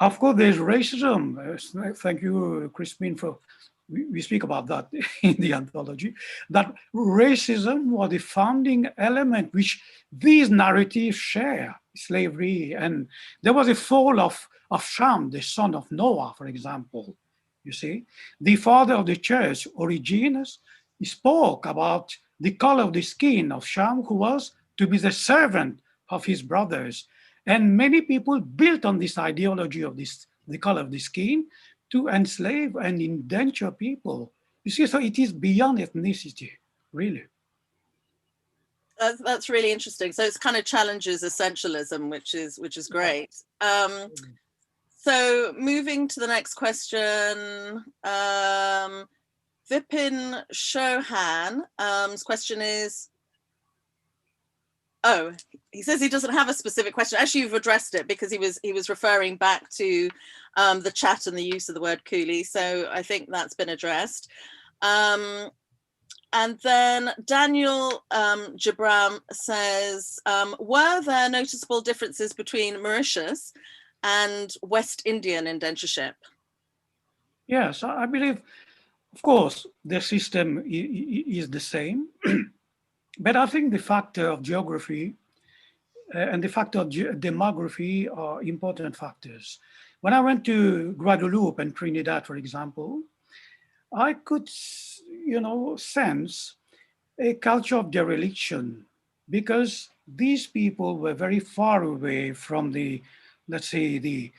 [SPEAKER 4] Of course, there's racism. Thank you, Crispin, for we speak about that in the anthology, that racism was the founding element which these narratives share, slavery. And there was a fall of Shem, the son of Noah, for example. You see, the father of the church, Origenes, spoke about the color of the skin of Shem, who was to be the servant of his brothers. And many people built on this ideology of the color of the skin to enslave and indenture people. You see, so it is beyond ethnicity, really.
[SPEAKER 2] That's really interesting. So it's kind of challenges essentialism, which is great. So moving to the next question, Vipin Chauhan's question is, he says he doesn't have a specific question. Actually, you've addressed it because he was referring back to the chat and the use of the word coolie. So I think that's been addressed. And then Daniel Jabram says, were there noticeable differences between Mauritius and West Indian indentureship?
[SPEAKER 4] Yes, I believe, of course, the system is the same. But I think the factor of geography and the factor of demography are important factors. When I went to Guadeloupe and Trinidad, for example, I could, sense a culture of dereliction because these people were very far away from the, let's say, the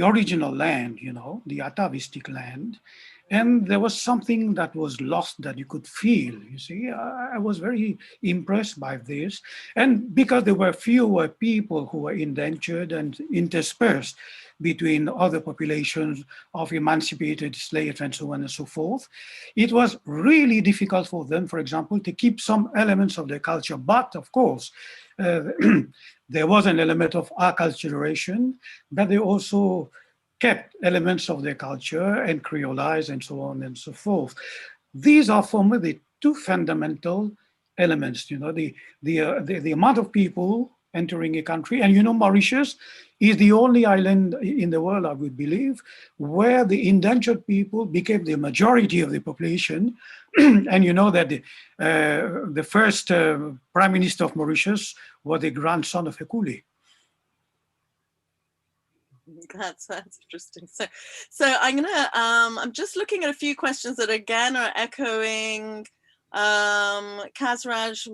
[SPEAKER 4] original land, the atavistic land. And there was something that was lost that you could feel, you see. I was very impressed by this. And because there were fewer people who were indentured and interspersed between other populations of emancipated slaves and so on and so forth, it was really difficult for them, for example, to keep some elements of their culture. But of course, there was an element of acculturation, but they also kept elements of their culture and creolized and so on and so forth. These are for me the two fundamental elements, the amount of people entering a country. And Mauritius is the only island in the world, I would believe, where the indentured people became the majority of the population. And you know that the first Prime Minister of Mauritius was the grandson of a coolie.
[SPEAKER 2] That's interesting. So I'm just looking at a few questions that again are echoing. Kazraj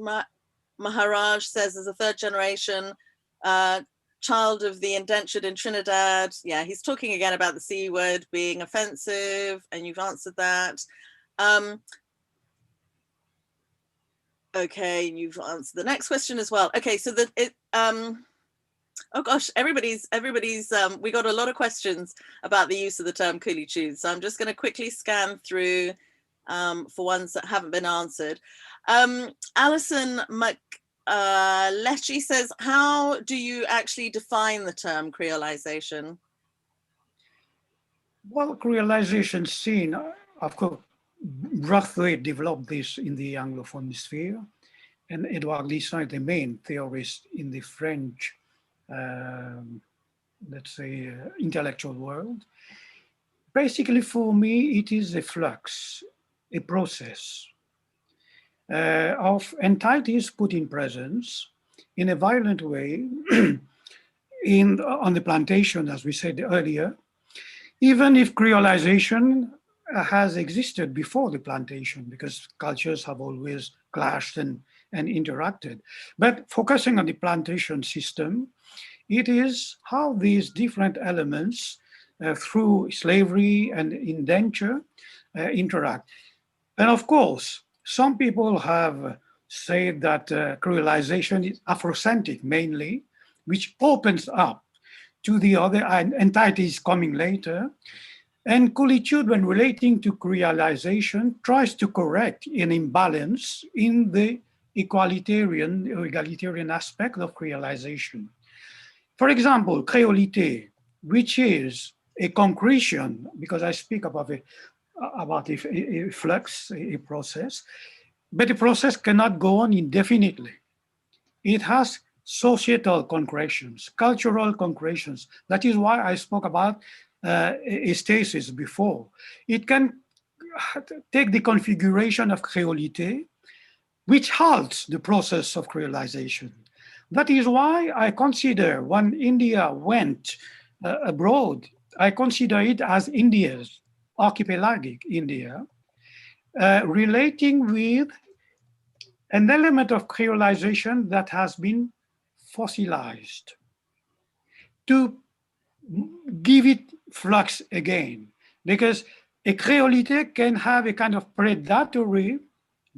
[SPEAKER 2] Maharaj says, as a third generation child of the indentured in Trinidad. Yeah, he's talking again about the C word being offensive, and you've answered that. Okay, you've answered the next question as well. Okay, so oh gosh, everybody's we got a lot of questions about the use of the term Coolitude. So I'm just going to quickly scan through for ones that haven't been answered. Alison McLetchy says, how do you actually define the term creolization?
[SPEAKER 4] Well, creolization scene, of course, Braithwaite developed this in the Anglophone sphere, and Edouard Glissant, the main theorist in the French let's say, intellectual world. Basically, for me, it is a flux, a process of entities put in presence in a violent way on the plantation, as we said earlier, even if creolization has existed before the plantation, because cultures have always clashed and interacted. But focusing on the plantation system, it is how these different elements through slavery and indenture interact. And of course, some people have said that creolization is Afrocentric mainly, which opens up to the other entities coming later. And Coolitude, when relating to creolization, tries to correct an imbalance in the egalitarian aspect of creolization. For example, créolité, which is a concretion, because I speak about a flux, a process, but the process cannot go on indefinitely. It has societal concretions, cultural concretions. That is why I spoke about a stasis before. It can take the configuration of créolité, which halts the process of creolization. That is why I consider when India went abroad, I consider it as India's archipelagic India, relating with an element of creolization that has been fossilized to give it flux again. Because a créolité can have a kind of predatory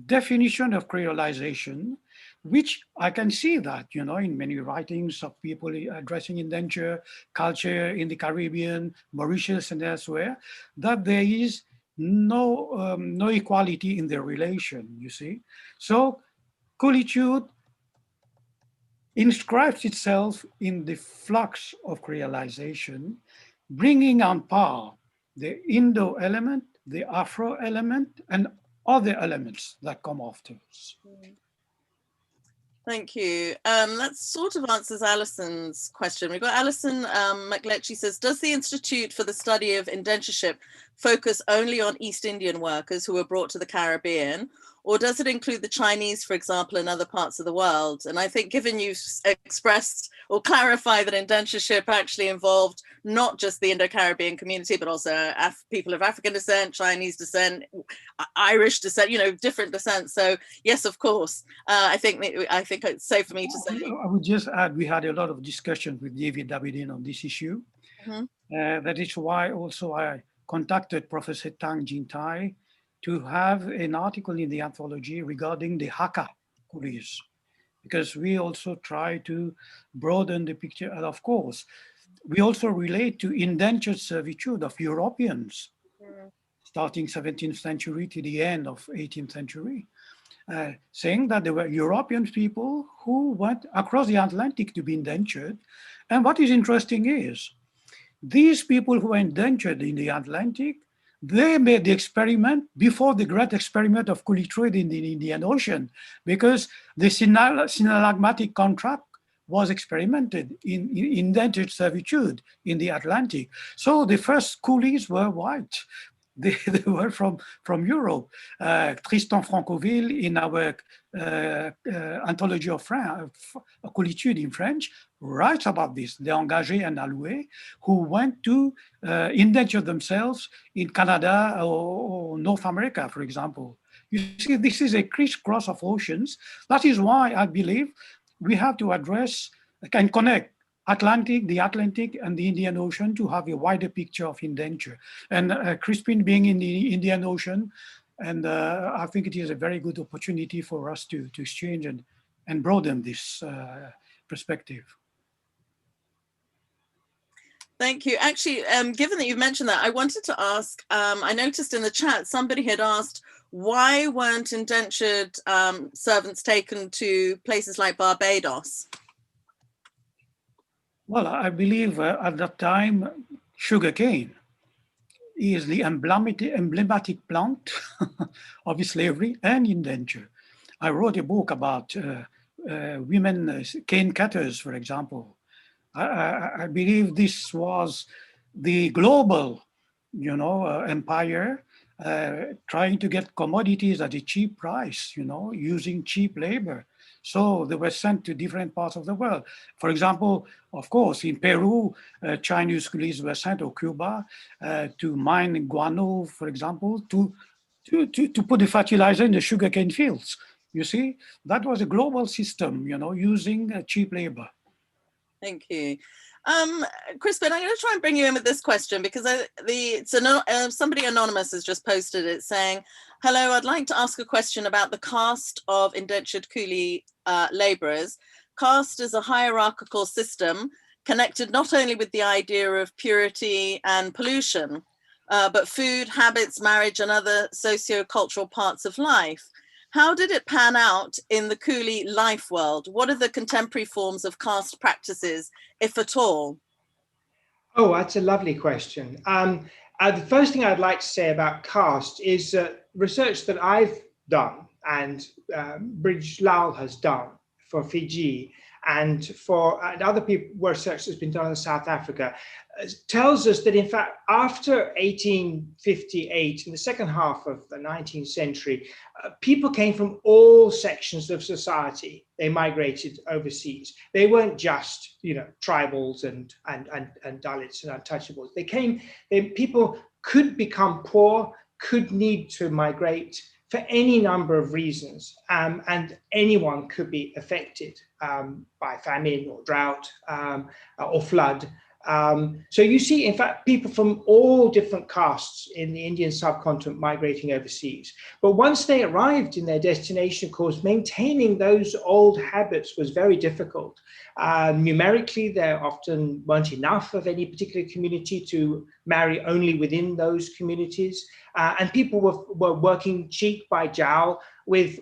[SPEAKER 4] definition of creolization, which I can see that, in many writings of people addressing indenture culture in the Caribbean, Mauritius and elsewhere, that there is no equality in their relation, you see. So Coolitude inscribes itself in the flux of creolization, bringing on par the Indo element, the Afro element, and other elements that come after us.
[SPEAKER 2] Thank you. That sort of answers Alison's question. We've got Alison McLetchy says, does the Institute for the Study of Indentureship focus only on East Indian workers who were brought to the Caribbean? Or does it include the Chinese, for example, in other parts of the world? And I think given you've expressed or clarified that indentureship actually involved not just the Indo-Caribbean community, but also people of African descent, Chinese descent, Irish descent, you know, different descent. So yes, of course, I think it's safe for me to say.
[SPEAKER 4] I would just add, we had a lot of discussion with David Abidin on this issue. That is why also I contacted Professor Tang Jintai to have an article in the anthology regarding the Hakka coolies, because we also try to broaden the picture. And of course, we also relate to indentured servitude of Europeans, starting 17th century to the end of 18th century, saying that there were European people who went across the Atlantic to be indentured. And what is interesting is, these people who were indentured in the Atlantic, they made the experiment before the great experiment of Coolitude in the Indian Ocean, because the synallagmatic contract was experimented in indentured servitude in the Atlantic. So the first coolies were white. They were from Europe. Tristan Francoville, in our anthology of Coolitude in French, writes about this, the engagés and alloués, who went to indenture themselves in Canada or North America, for example. You see, this is a crisscross of oceans. That is why I believe we have to address and connect the Atlantic and the Indian Ocean to have a wider picture of indenture. And Crispin being in the Indian Ocean, and I think it is a very good opportunity for us to exchange and broaden this perspective.
[SPEAKER 2] Thank you. Actually, given that you've mentioned that, I wanted to ask, I noticed in the chat, somebody had asked, why weren't indentured servants taken to places like Barbados?
[SPEAKER 4] Well, I believe at that time, sugarcane is the emblematic plant of slavery and indenture. I wrote a book about women cane cutters, for example. I believe this was the global, empire trying to get commodities at a cheap price, using cheap labor. So they were sent to different parts of the world. For example, of course, in Peru, Chinese coolies were sent, or Cuba, to mine guano, for example, to put the fertilizer in the sugarcane fields. You see, that was a global system, using cheap labor.
[SPEAKER 2] Thank you. Crispin, I'm going to try and bring you in with this question, because somebody anonymous has just posted it saying, hello, I'd like to ask a question about the caste of indentured coolie laborers. Caste is a hierarchical system connected not only with the idea of purity and pollution, but food, habits, marriage, and other socio-cultural parts of life. How did it pan out in the coolie life world? What are the contemporary forms of caste practices, if at all?
[SPEAKER 3] Oh, that's a lovely question. The first thing I'd like to say about caste is research that I've done and Brij Lal has done for Fiji and for other people, research that's been done in South Africa, tells us that in fact, after 1858, in the second half of the 19th century, people came from all sections of society. They migrated overseas. They weren't just, tribals and Dalits and untouchables. People could become poor, could need to migrate for any number of reasons, and anyone could be affected by famine or drought or flood. So you see, in fact, people from all different castes in the Indian subcontinent migrating overseas. But once they arrived in their destination, of course, maintaining those old habits was very difficult. Numerically, there often weren't enough of any particular community to marry only within those communities. And people were working cheek by jowl with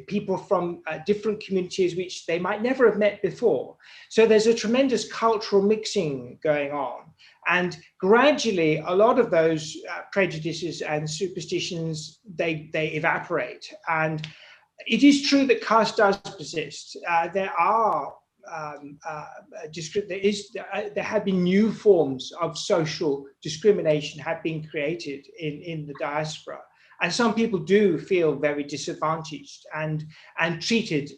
[SPEAKER 3] people from different communities which they might never have met before. So there's a tremendous cultural mixing going on. And gradually, a lot of those prejudices and superstitions, they evaporate. And it is true that caste does persist. There are there have been new forms of social discrimination have been created in the diaspora, and some people do feel very disadvantaged and treated,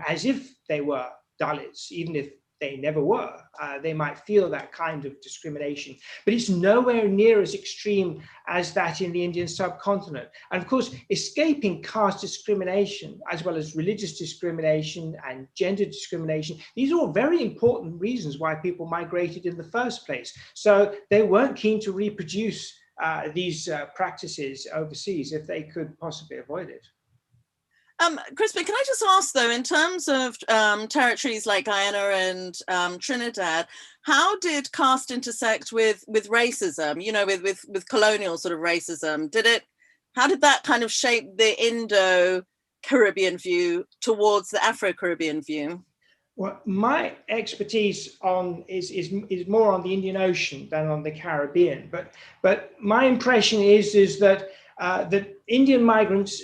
[SPEAKER 3] as if they were Dalits, even if they never were. They might feel that kind of discrimination, but it's nowhere near as extreme as that in the Indian subcontinent. And of course, escaping caste discrimination, as well as religious discrimination and gender discrimination, these are all very important reasons why people migrated in the first place. So they weren't keen to reproduce these practices overseas if they could possibly avoid it.
[SPEAKER 2] Crispin, can I just ask though, in terms of territories like Guyana and Trinidad, how did caste intersect with racism? With colonial sort of racism. How did that kind of shape the Indo-Caribbean view towards the Afro-Caribbean view?
[SPEAKER 3] Well, my expertise is more on the Indian Ocean than on the Caribbean. But my impression is that that Indian migrants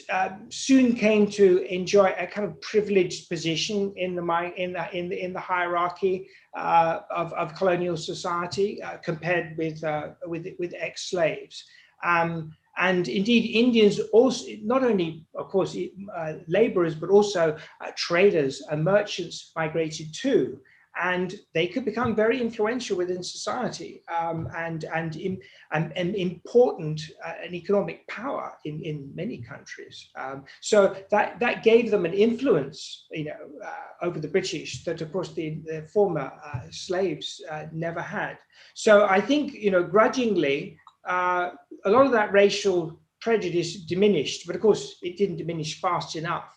[SPEAKER 3] soon came to enjoy a kind of privileged position in the hierarchy of colonial society compared with ex-slaves. And indeed, Indians also, not only, of course, laborers, but also traders and merchants migrated too. And they could become very influential within society and important an economic power in many countries. So that gave them an influence, over the British that, of course, the former slaves never had. So I think, grudgingly, a lot of that racial prejudice diminished, but of course it didn't diminish fast enough.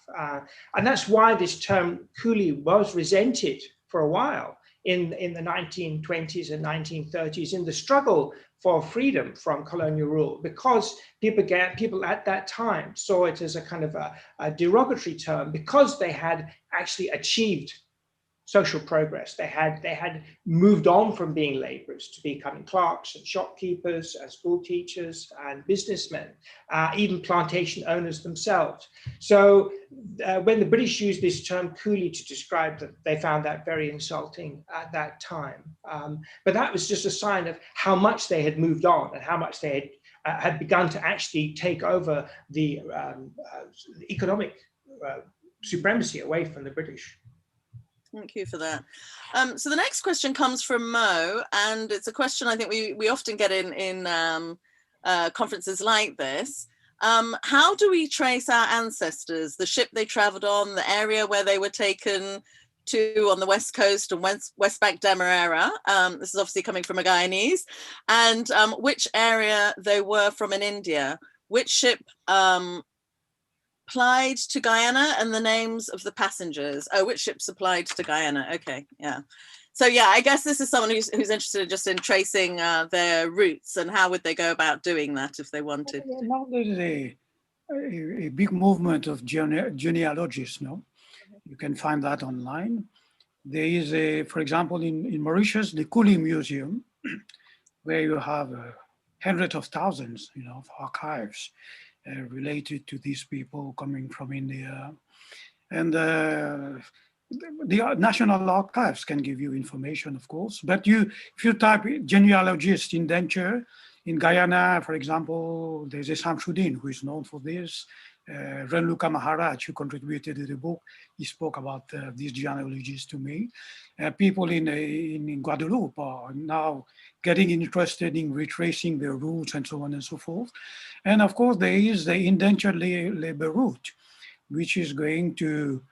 [SPEAKER 3] And that's why this term coolie was resented for a while in the 1920s and 1930s in the struggle for freedom from colonial rule, because people at that time saw it as a kind of a derogatory term because they had actually achieved social progress. They had moved on from being laborers to becoming clerks and shopkeepers and school teachers and businessmen, even plantation owners themselves. So when the British used this term coolie to describe them, they found that very insulting at that time. But that was just a sign of how much they had moved on and how much they had begun to actually take over the economic supremacy away from the British.
[SPEAKER 2] Thank you for that. So the next question comes from Mo, and it's a question I think we often get in conferences like this. How do we trace our ancestors, the ship they traveled on, the area where they were taken to on the West Coast and West Bank Demerara? This is obviously coming from a Guyanese, and which area they were from in India, which ship applied to Guyana, and the names of the passengers. Oh, which ships applied to Guyana? Okay, yeah. So yeah, I guess this is someone who's interested just in tracing their roots, and how would they go about doing that if they wanted?
[SPEAKER 4] Now there's a big movement of genealogists. No, you can find that online. There is for example, in Mauritius, the Coolie Museum, where you have hundreds of thousands, of archives related to these people coming from India. And the National Archives can give you information, of course, but if you type genealogist indenture, in Guyana, for example, there's a Samsudin who is known for this. Renluka Maharaj, who contributed to the book, he spoke about these genealogies to me. People in Guadeloupe are now getting interested in retracing their roots and so on and so forth. And of course, there is the indentured labor route, which is going to,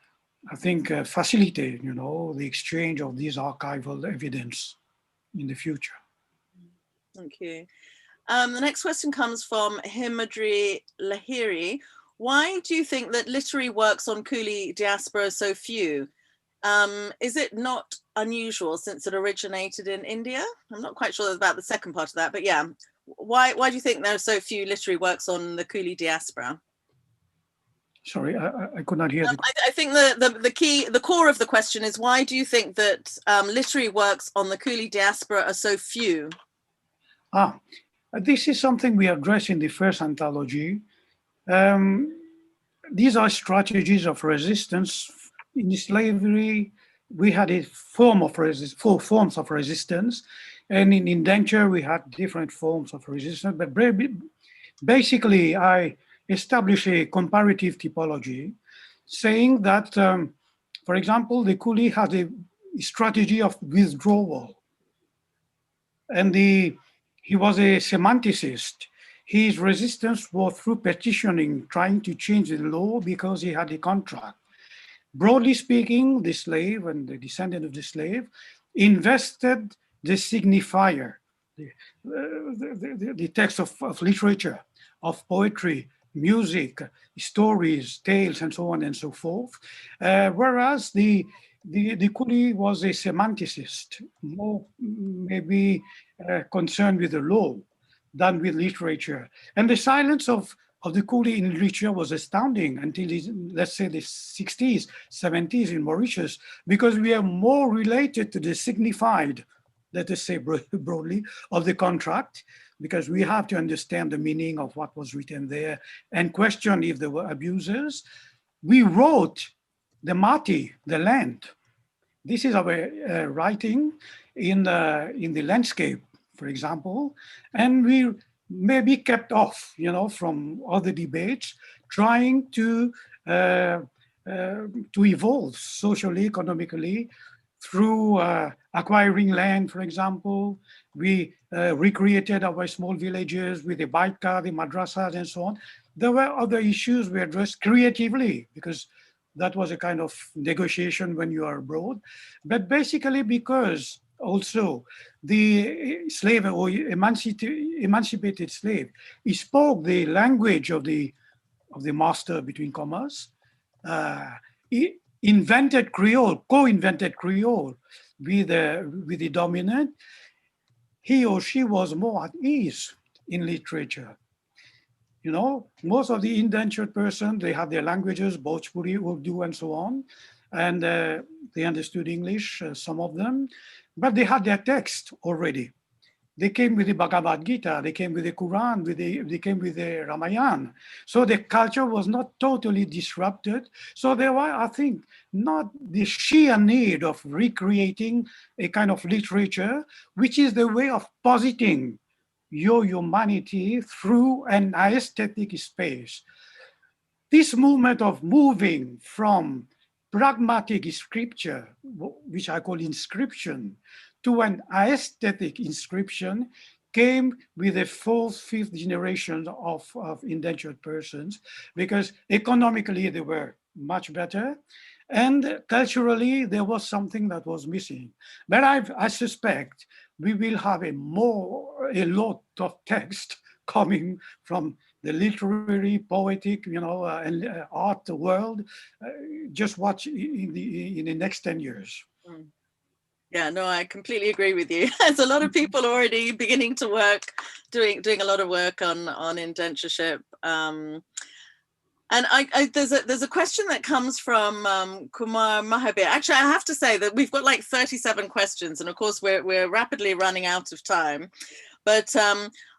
[SPEAKER 4] I think, facilitate, the exchange of these archival evidence in the future.
[SPEAKER 2] Thank you. The next question comes from Himadri Lahiri. Why do you think that literary works on Coolie diaspora are so few? Is it not unusual since it originated in India? I'm not quite sure about the second part of that, but yeah. Why do you think there are so few literary works on the Coolie diaspora?
[SPEAKER 4] Sorry, I could not hear.
[SPEAKER 2] I think the core of the question is, why do you think that literary works on the Coolie diaspora are so few?
[SPEAKER 4] This is something we address in the first anthology. These are strategies of resistance in slavery we had a four forms of resistance, and in indenture we had different forms of resistance. But basically, I established a comparative typology, saying that, for example, the coolie has a strategy of withdrawal, and he was a semanticist. His resistance was through petitioning, trying to change the law because he had a contract. Broadly speaking, the slave and the descendant of the slave invested the signifier, the text of literature, of poetry, music, stories, tales, and so on and so forth. Whereas the coolie was a semanticist, more maybe concerned with the law than with literature. And the silence of the coolie in literature was astounding until, let's say, the 60s, 70s in Mauritius, because we are more related to the signified, let us say broadly, of the contract, because we have to understand the meaning of what was written there and question if there were abusers. We wrote the mati, the land. This is our writing in the landscape, for example, and we may be kept off, from other debates, trying to evolve socially, economically, through acquiring land, for example. We recreated our small villages with the baitka, the madrasas, and so on. There were other issues we addressed creatively, because that was a kind of negotiation when you are abroad. But basically because also the slave or emancipated slave, he spoke the language of the master, between commas. He invented Creole, co-invented Creole with the dominant. He or she was more at ease in literature. Most of the indentured persons, they have their languages, Bhojpuri, Urdu, and so on. And they understood English, some of them, but they had their text already. They came with the Bhagavad Gita, they came with the Quran, they came with the Ramayana. So the culture was not totally disrupted. So there were, I think, not the sheer need of recreating a kind of literature, which is the way of positing your humanity through an aesthetic space. This movement of moving from pragmatic scripture, which I call inscription, to an aesthetic inscription came with the fourth, fifth generation of indentured persons, because economically they were much better, and culturally there was something that was missing. But I suspect we will have a lot of text coming from the literary, poetic, and art world. Just watch in the next 10 years.
[SPEAKER 2] Yeah, no, I completely agree with you. There's a lot of people already beginning to work, doing a lot of work on indentureship. And there's a question that comes from Kumar Mahabir. Actually, I have to say that we've got like 37 questions, and of course we're rapidly running out of time. But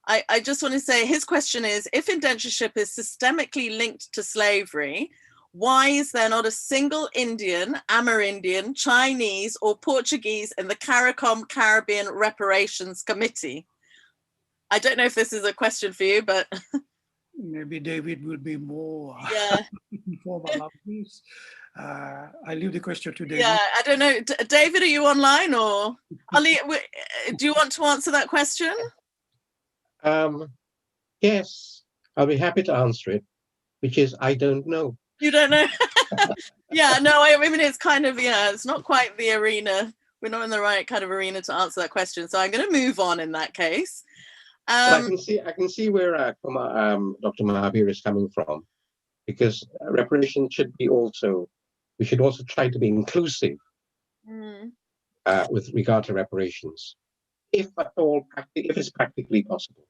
[SPEAKER 2] I just want to say his question is, if indentureship is systemically linked to slavery, why is there not a single Indian, Amerindian, Chinese, or Portuguese in the CARICOM Caribbean Reparations Committee? I don't know if this is a question for you, but
[SPEAKER 4] maybe David will be more informal about this. I leave the question to David.
[SPEAKER 2] Yeah, I don't know. David, are you online, or Ali? Do you want to answer that question?
[SPEAKER 1] Yes, I'll be happy to answer it, which is I don't know.
[SPEAKER 2] You don't know? Yeah, no, I mean, it's kind of, it's not quite the arena. We're not in the right kind of arena to answer that question. So I'm going to move on in that case.
[SPEAKER 1] I can see where Dr. Mahabir is coming from, because reparations should be we should also try to be inclusive with regard to reparations, if at all, if it's practically possible.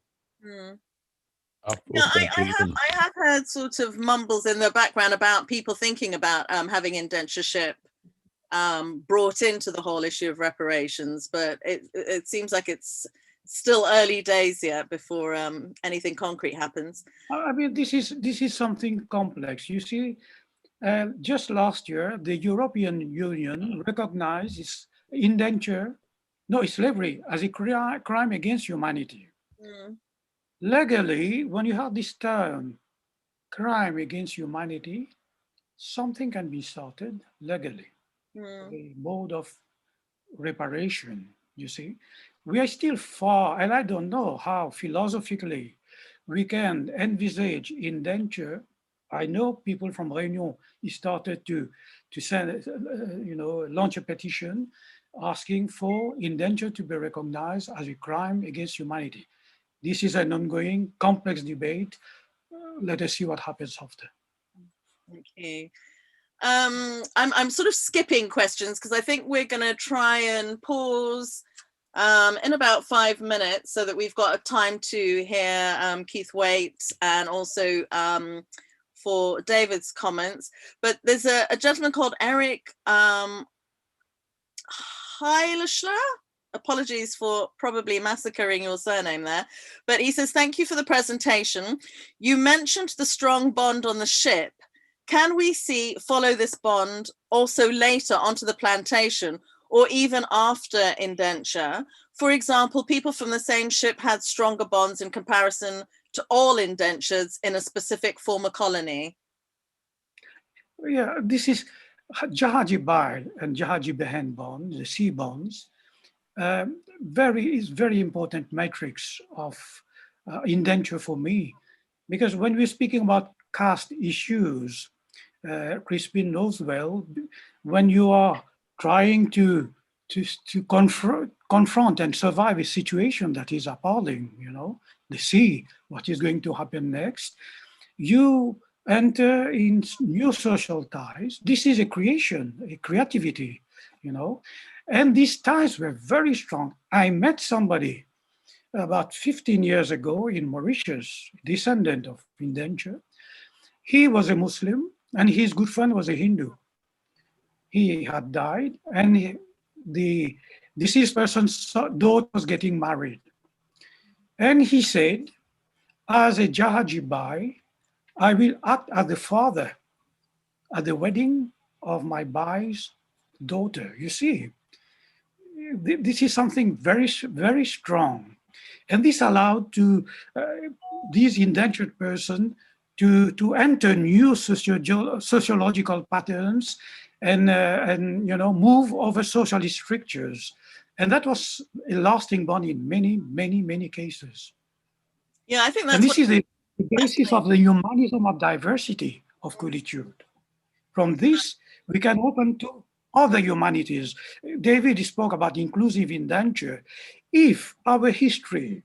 [SPEAKER 2] Yeah, I have heard sort of mumbles in the background about people thinking about having indentureship brought into the whole issue of reparations, but it seems like it's still early days yet before anything concrete happens.
[SPEAKER 4] I mean, this is something complex. You see, Just last year, the European Union recognized slavery as a crime against humanity.
[SPEAKER 2] Mm.
[SPEAKER 4] Legally, when you have this term, crime against humanity, something can be started legally, a mode of reparation, you see. We are still far, and I don't know how philosophically we can envisage indenture. I know people from Réunion started to send, launch a petition asking for indenture to be recognized as a crime against humanity. This is an ongoing complex debate. Let us see what happens after.
[SPEAKER 2] Thank you. I'm sort of skipping questions because I think we're going to try and pause in about 5 minutes so that we've got time to hear Keith Waite and also for David's comments. But there's a gentleman called Eric Heilschler. Apologies for probably massacring your surname there. But he says, thank you for the presentation. You mentioned the strong bond on the ship. Can we follow this bond also later onto the plantation or even after indenture? For example, people from the same ship had stronger bonds in comparison to all indentures in a specific former colony.
[SPEAKER 4] Yeah, this is Jahaji Bai and Jahaji Behen bonds, the sea bonds. Is very important matrix of indenture for me, because when we're speaking about caste issues, Crispin knows well, when you are trying to confront and survive a situation that is appalling, the sea, what is going to happen next, you enter in new social ties. This is a creation, a creativity, and these ties were very strong. I met somebody about 15 years ago in Mauritius, descendant of indenture. He was a Muslim and his good friend was a Hindu. He had died and the deceased person's daughter was getting married. And he said, as a Jahaji Bai, I will act as the father at the wedding of my Bai's daughter. You see, this is something very, very strong. And this allowed these indentured person to enter new sociological patterns and move over socialist strictures. And that was a lasting bond in many, many, many cases.
[SPEAKER 2] Yeah, I think that's
[SPEAKER 4] and this is the basis of the humanism of diversity of Coolitude. From this, we can open to other humanities. David spoke about inclusive indenture. If our history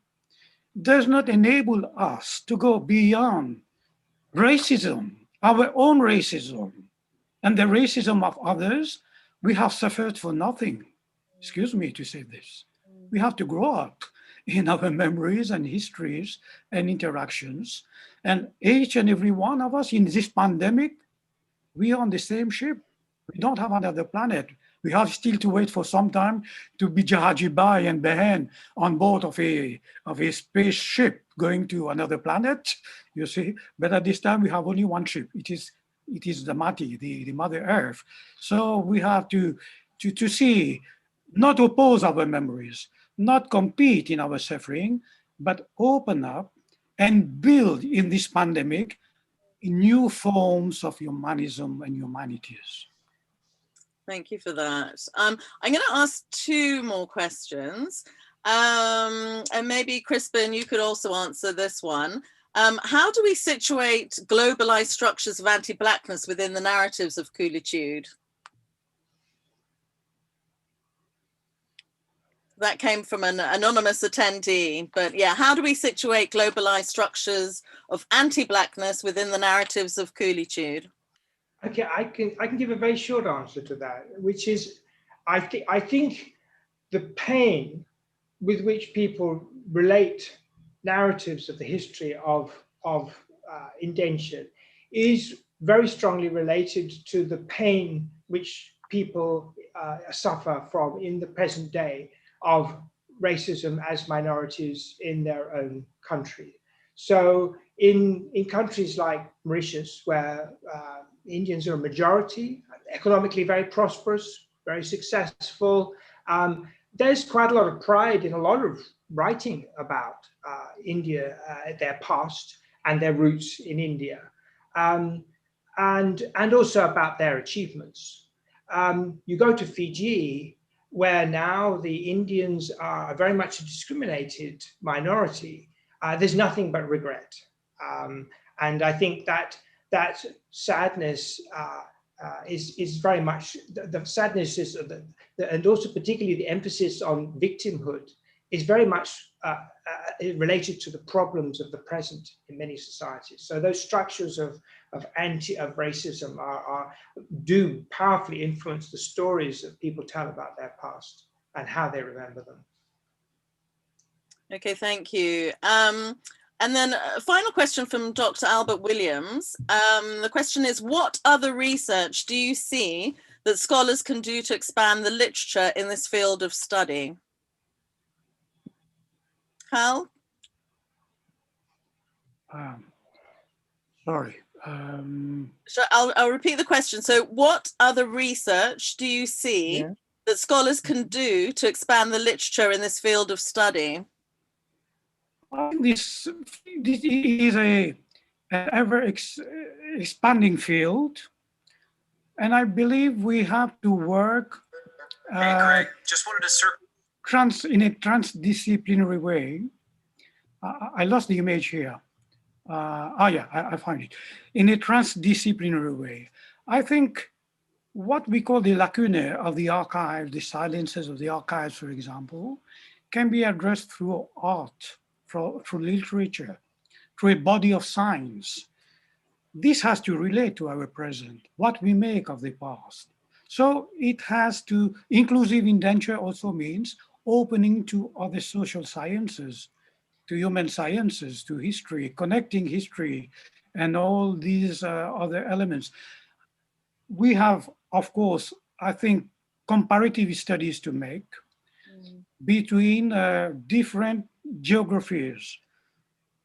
[SPEAKER 4] does not enable us to go beyond racism, our own racism, and the racism of others, we have suffered for nothing. Excuse me to say this. We have to grow up in our memories and histories and interactions. And each and every one of us in this pandemic, we are on the same ship. We don't have another planet. We have still to wait for some time to be Jahaji Bai and Behen on board of a spaceship going to another planet, you see. But at this time, we have only one ship. It is the Mati, the Mother Earth. So we have to see, not oppose our memories, not compete in our suffering, but open up and build in this pandemic new forms of humanism and humanities.
[SPEAKER 2] Thank you for that. I'm going to ask 2 more questions. And maybe Crispin, you could also answer this one. How do we situate globalized structures of anti-Blackness within the narratives of Coolitude? That came from an anonymous attendee, but yeah, how do we situate globalized structures of anti-Blackness within the narratives of Coolitude?
[SPEAKER 3] Okay, I can give a very short answer to that, which is, I think the pain with which people relate narratives of the history of indenture is very strongly related to the pain which people suffer from in the present day of racism as minorities in their own country. So in countries like Mauritius, where Indians are a majority, economically very prosperous, very successful, there's quite a lot of pride in a lot of writing about India, their past and their roots in India, and also about their achievements. You go to Fiji, where now the Indians are very much a discriminated minority. There's nothing but regret. And I think that sadness is very much, the sadness is, and also particularly the emphasis on victimhood is very much related to the problems of the present in many societies. So those structures of racism do powerfully influence the stories that people tell about their past and how they remember them.
[SPEAKER 2] Okay, thank you. And then a final question from Dr. Albert Williams. The question is, what other research do you see that scholars can do to expand the literature in this field of study? Khal?
[SPEAKER 4] Sorry.
[SPEAKER 2] So I'll repeat the question. So what other research do you see that scholars can do to expand the literature in this field of study?
[SPEAKER 4] This is an ever expanding field, and I believe we have to work
[SPEAKER 5] hey, Greg, just wanted to
[SPEAKER 4] in a transdisciplinary way. I lost the image here. I find it. In a transdisciplinary way. I think what we call the lacunae of the archive, the silences of the archives, for example, can be addressed through art, through literature, through a body of science. This has to relate to our present, what we make of the past. So it has to, inclusive indenture also means opening to other social sciences, to human sciences, to history, connecting history, and all these other elements. We have, of course, I think, comparative studies to make between different geographies.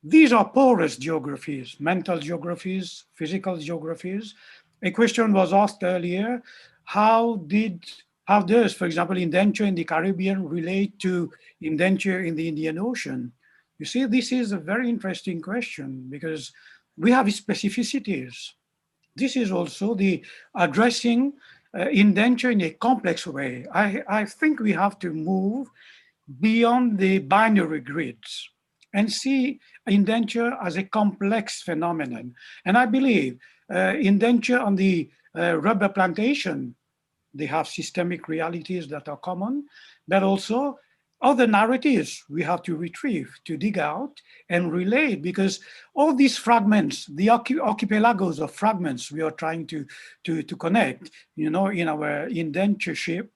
[SPEAKER 4] These are porous geographies, mental geographies, physical geographies. A question was asked earlier, how does, for example, indenture in the Caribbean relate to indenture in the Indian Ocean? You see, this is a very interesting question because we have specificities. This is also the addressing indenture in a complex way. I think we have to move beyond the binary grids and see indenture as a complex phenomenon. And I believe indenture on the rubber plantation, they have systemic realities that are common, but also other narratives we have to retrieve, to dig out and relate, because all these fragments, the archipelagos of fragments we are trying to connect, in our indentureship,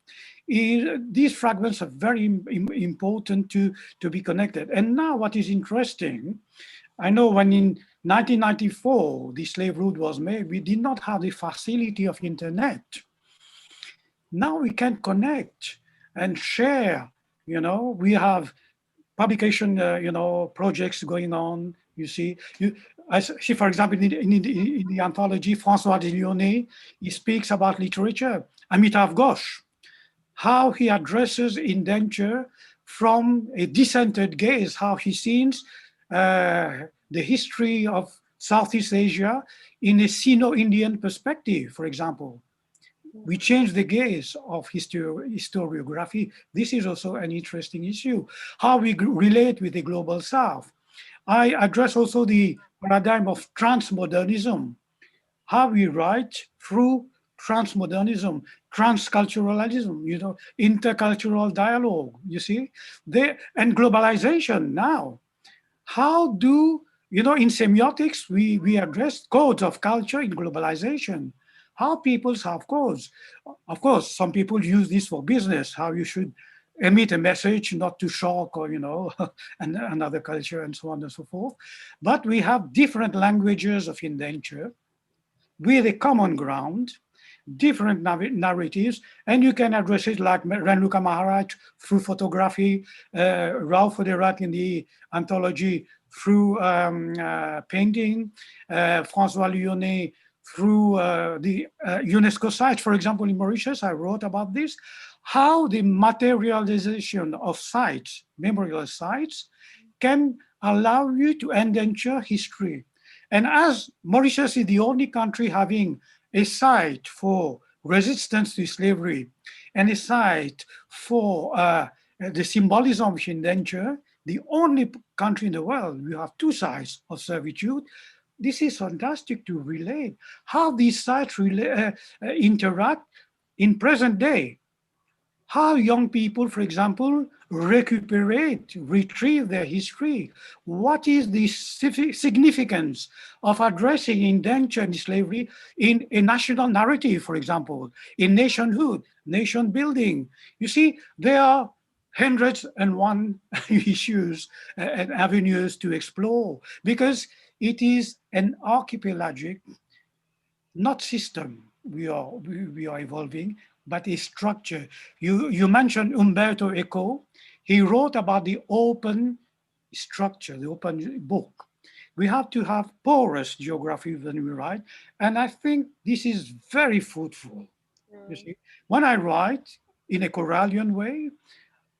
[SPEAKER 4] these fragments are very important to be connected. And now what is interesting, I know when in 1994, the slave route was made, we did not have the facility of internet. Now we can connect and share. We have publication, projects going on. You see, I see, for example, in the anthology, François de Lyonnais, he speaks about literature. Amitav Ghosh, how he addresses indenture from a decentered gaze, how he sees the history of Southeast Asia in a Sino-Indian perspective, for example. We change the gaze of historiography. This is also an interesting issue. How we relate with the global South. I address also the paradigm of transmodernism. How we write through transmodernism, transculturalism, intercultural dialogue, you see? And globalization now. How do, in semiotics, we address codes of culture in globalization. How peoples have codes. Of course, some people use this for business, how you should emit a message not to shock or, another culture and so on and so forth. But we have different languages of indenture with a common ground, different narratives, and you can address it like Renuka Maharaj through photography, Rao Foderat in the anthology through painting, François Lyonnais through the UNESCO sites. For example, in Mauritius, I wrote about this, how the materialization of sites, memorial sites, can allow you to endanger history. And as Mauritius is the only country having a site for resistance to slavery and a site for the symbolism of indenture, the only country in the world, we have two sites of servitude. This is fantastic to relate how these sites interact in present day. How young people, for example, recuperate, retrieve their history. What is the significance of addressing indenture and slavery in a national narrative, for example, in nationhood, nation building? You see, there are hundreds and one issues and avenues to explore because it is an archipelagic, not system we are evolving, but a structure. You mentioned Umberto Eco. He wrote about the open structure, the open book. We have to have porous geography when we write. And I think this is very fruitful. You see, when I write in a Corallian way,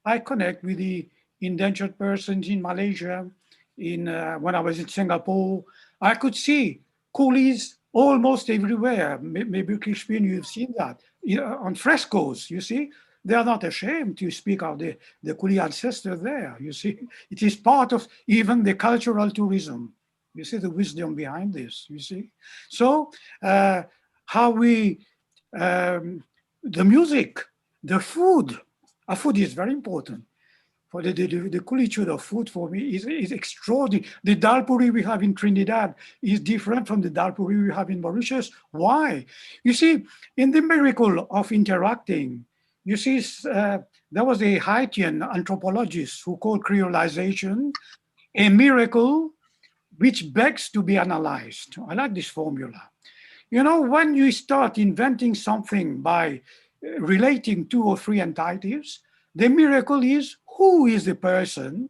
[SPEAKER 4] I connect with the indentured persons in Malaysia. When I was in Singapore, I could see coolies almost everywhere. Maybe Crispin, you've seen that on frescoes. You see, they are not ashamed to speak of the coolie ancestor there. You see, it is part of even the cultural tourism. You see the wisdom behind this. You see, so how we the music, the food. Food is very important. For the coolitude of food for me is extraordinary. The dal puri we have in Trinidad is different from the dal puri we have in Mauritius. Why? You see, in the miracle of interacting, you see, there was a Haitian anthropologist who called creolization a miracle which begs to be analyzed. I like this formula. You know, when you start inventing something by relating two or three entities, the miracle is who is the person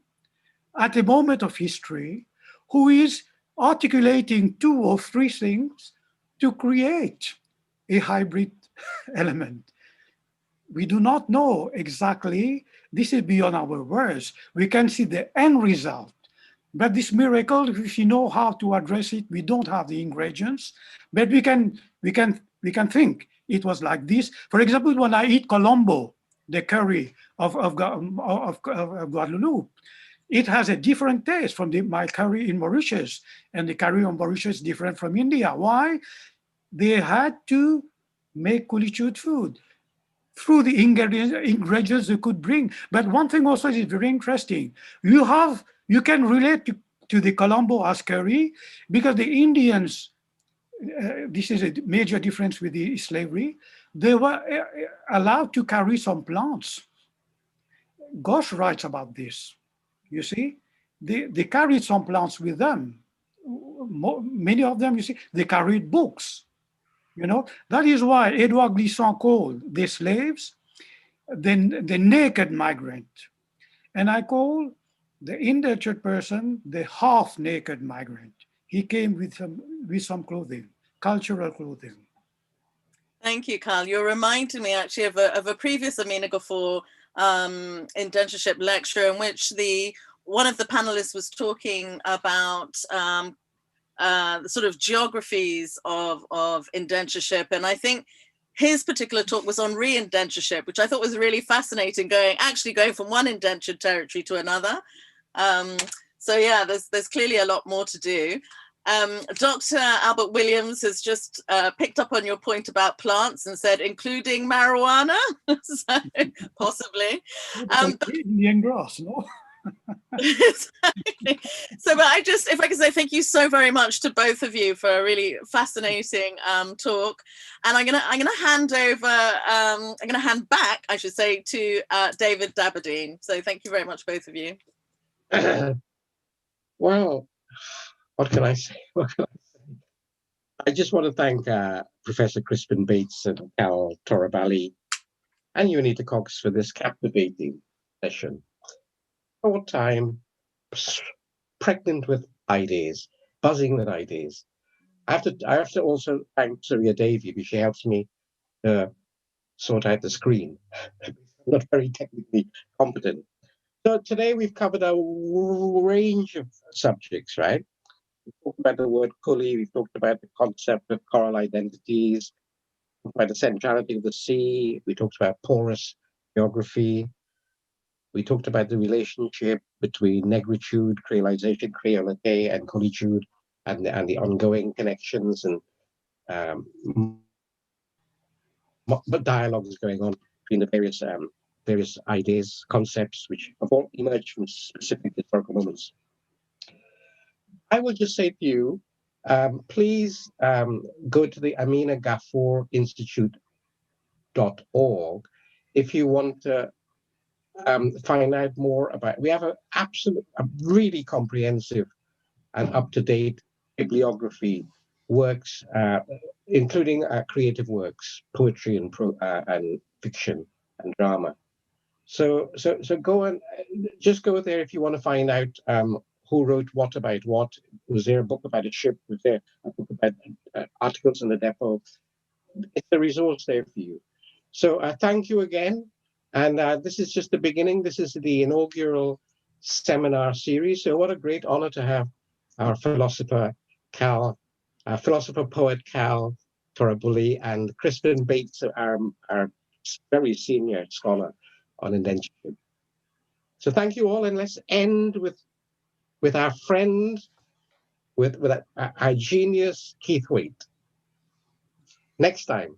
[SPEAKER 4] at a moment of history who is articulating two or three things to create a hybrid element. We do not know exactly, this is beyond our words. We can see the end result. But this miracle, if you know how to address it, we don't have the ingredients, but we can think it was like this. For example, when I eat Colombo, the curry of Guadeloupe, it has a different taste from my curry in Mauritius, and the curry in Mauritius is different from India. Why? They had to make Coolitude food through the ingredients they could bring. But one thing also is very interesting. You can relate to the Colombo as curry because the Indians, this is a major difference with the slavery, they were allowed to carry some plants. Gosh writes about this, you see. They carried some plants with them. Many of them, you see, they carried books. You know, that is why Edouard Glissant called the slaves the naked migrant. And I call the indentured person the half-naked migrant. He came with some clothing, cultural clothing.
[SPEAKER 2] Thank you, Khal. You're reminding me actually of a previous Ameena Gafoor indentureship lecture in which one of the panelists was talking about the sort of geographies of indentureship. And I think his particular talk was on re-indentureship, which I thought was really fascinating, going from one indentured territory to another. So yeah, there's clearly a lot more to do. Dr. Albert Williams has just picked up on your point about plants and said, including marijuana, so possibly.
[SPEAKER 4] Indian grass, no?
[SPEAKER 2] Exactly. So, but if I can say thank you so very much to both of you for a really fascinating talk, and I'm gonna hand back, I should say, to David Daberdeen. So, thank you very much, both of you.
[SPEAKER 1] Well, what can I say? I just want to thank Professor Crispin Bates and Khal Torabully and Unita Cox for this captivating session. Short time, pregnant with ideas, buzzing with ideas. I have to also thank Surya Devi, because she helps me sort out the screen. I'm not very technically competent. So today we've covered a range of subjects, right? We talked about the word kuli, we've talked about the concept of coral identities, about the centrality of the sea, we talked about porous geography, we talked about the relationship between negritude, creolization, creolite, and coolitude, and the ongoing connections and what dialogue is going on between the various ideas, concepts, which have all emerged from specific historical moments. I will just say to you, please go to the Ameena Gafoor Institute.org if you want to find out more about. We have a really comprehensive and up-to-date bibliography, works, including creative works, poetry and fiction and drama. So go and just go there if you want to find out who wrote what about what. Was there a book about a ship? Was there a book about articles in the depot? It's a resource there for you. So thank you again. And this is just the beginning. This is the inaugural seminar series. So what a great honor to have our philosopher poet Khal Torabully, and Crispin Bates, our very senior scholar on indentureship. So thank you all, and let's end with our friend, with our genius Keith Waite. Next time.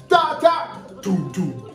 [SPEAKER 6] Da da, doom doom.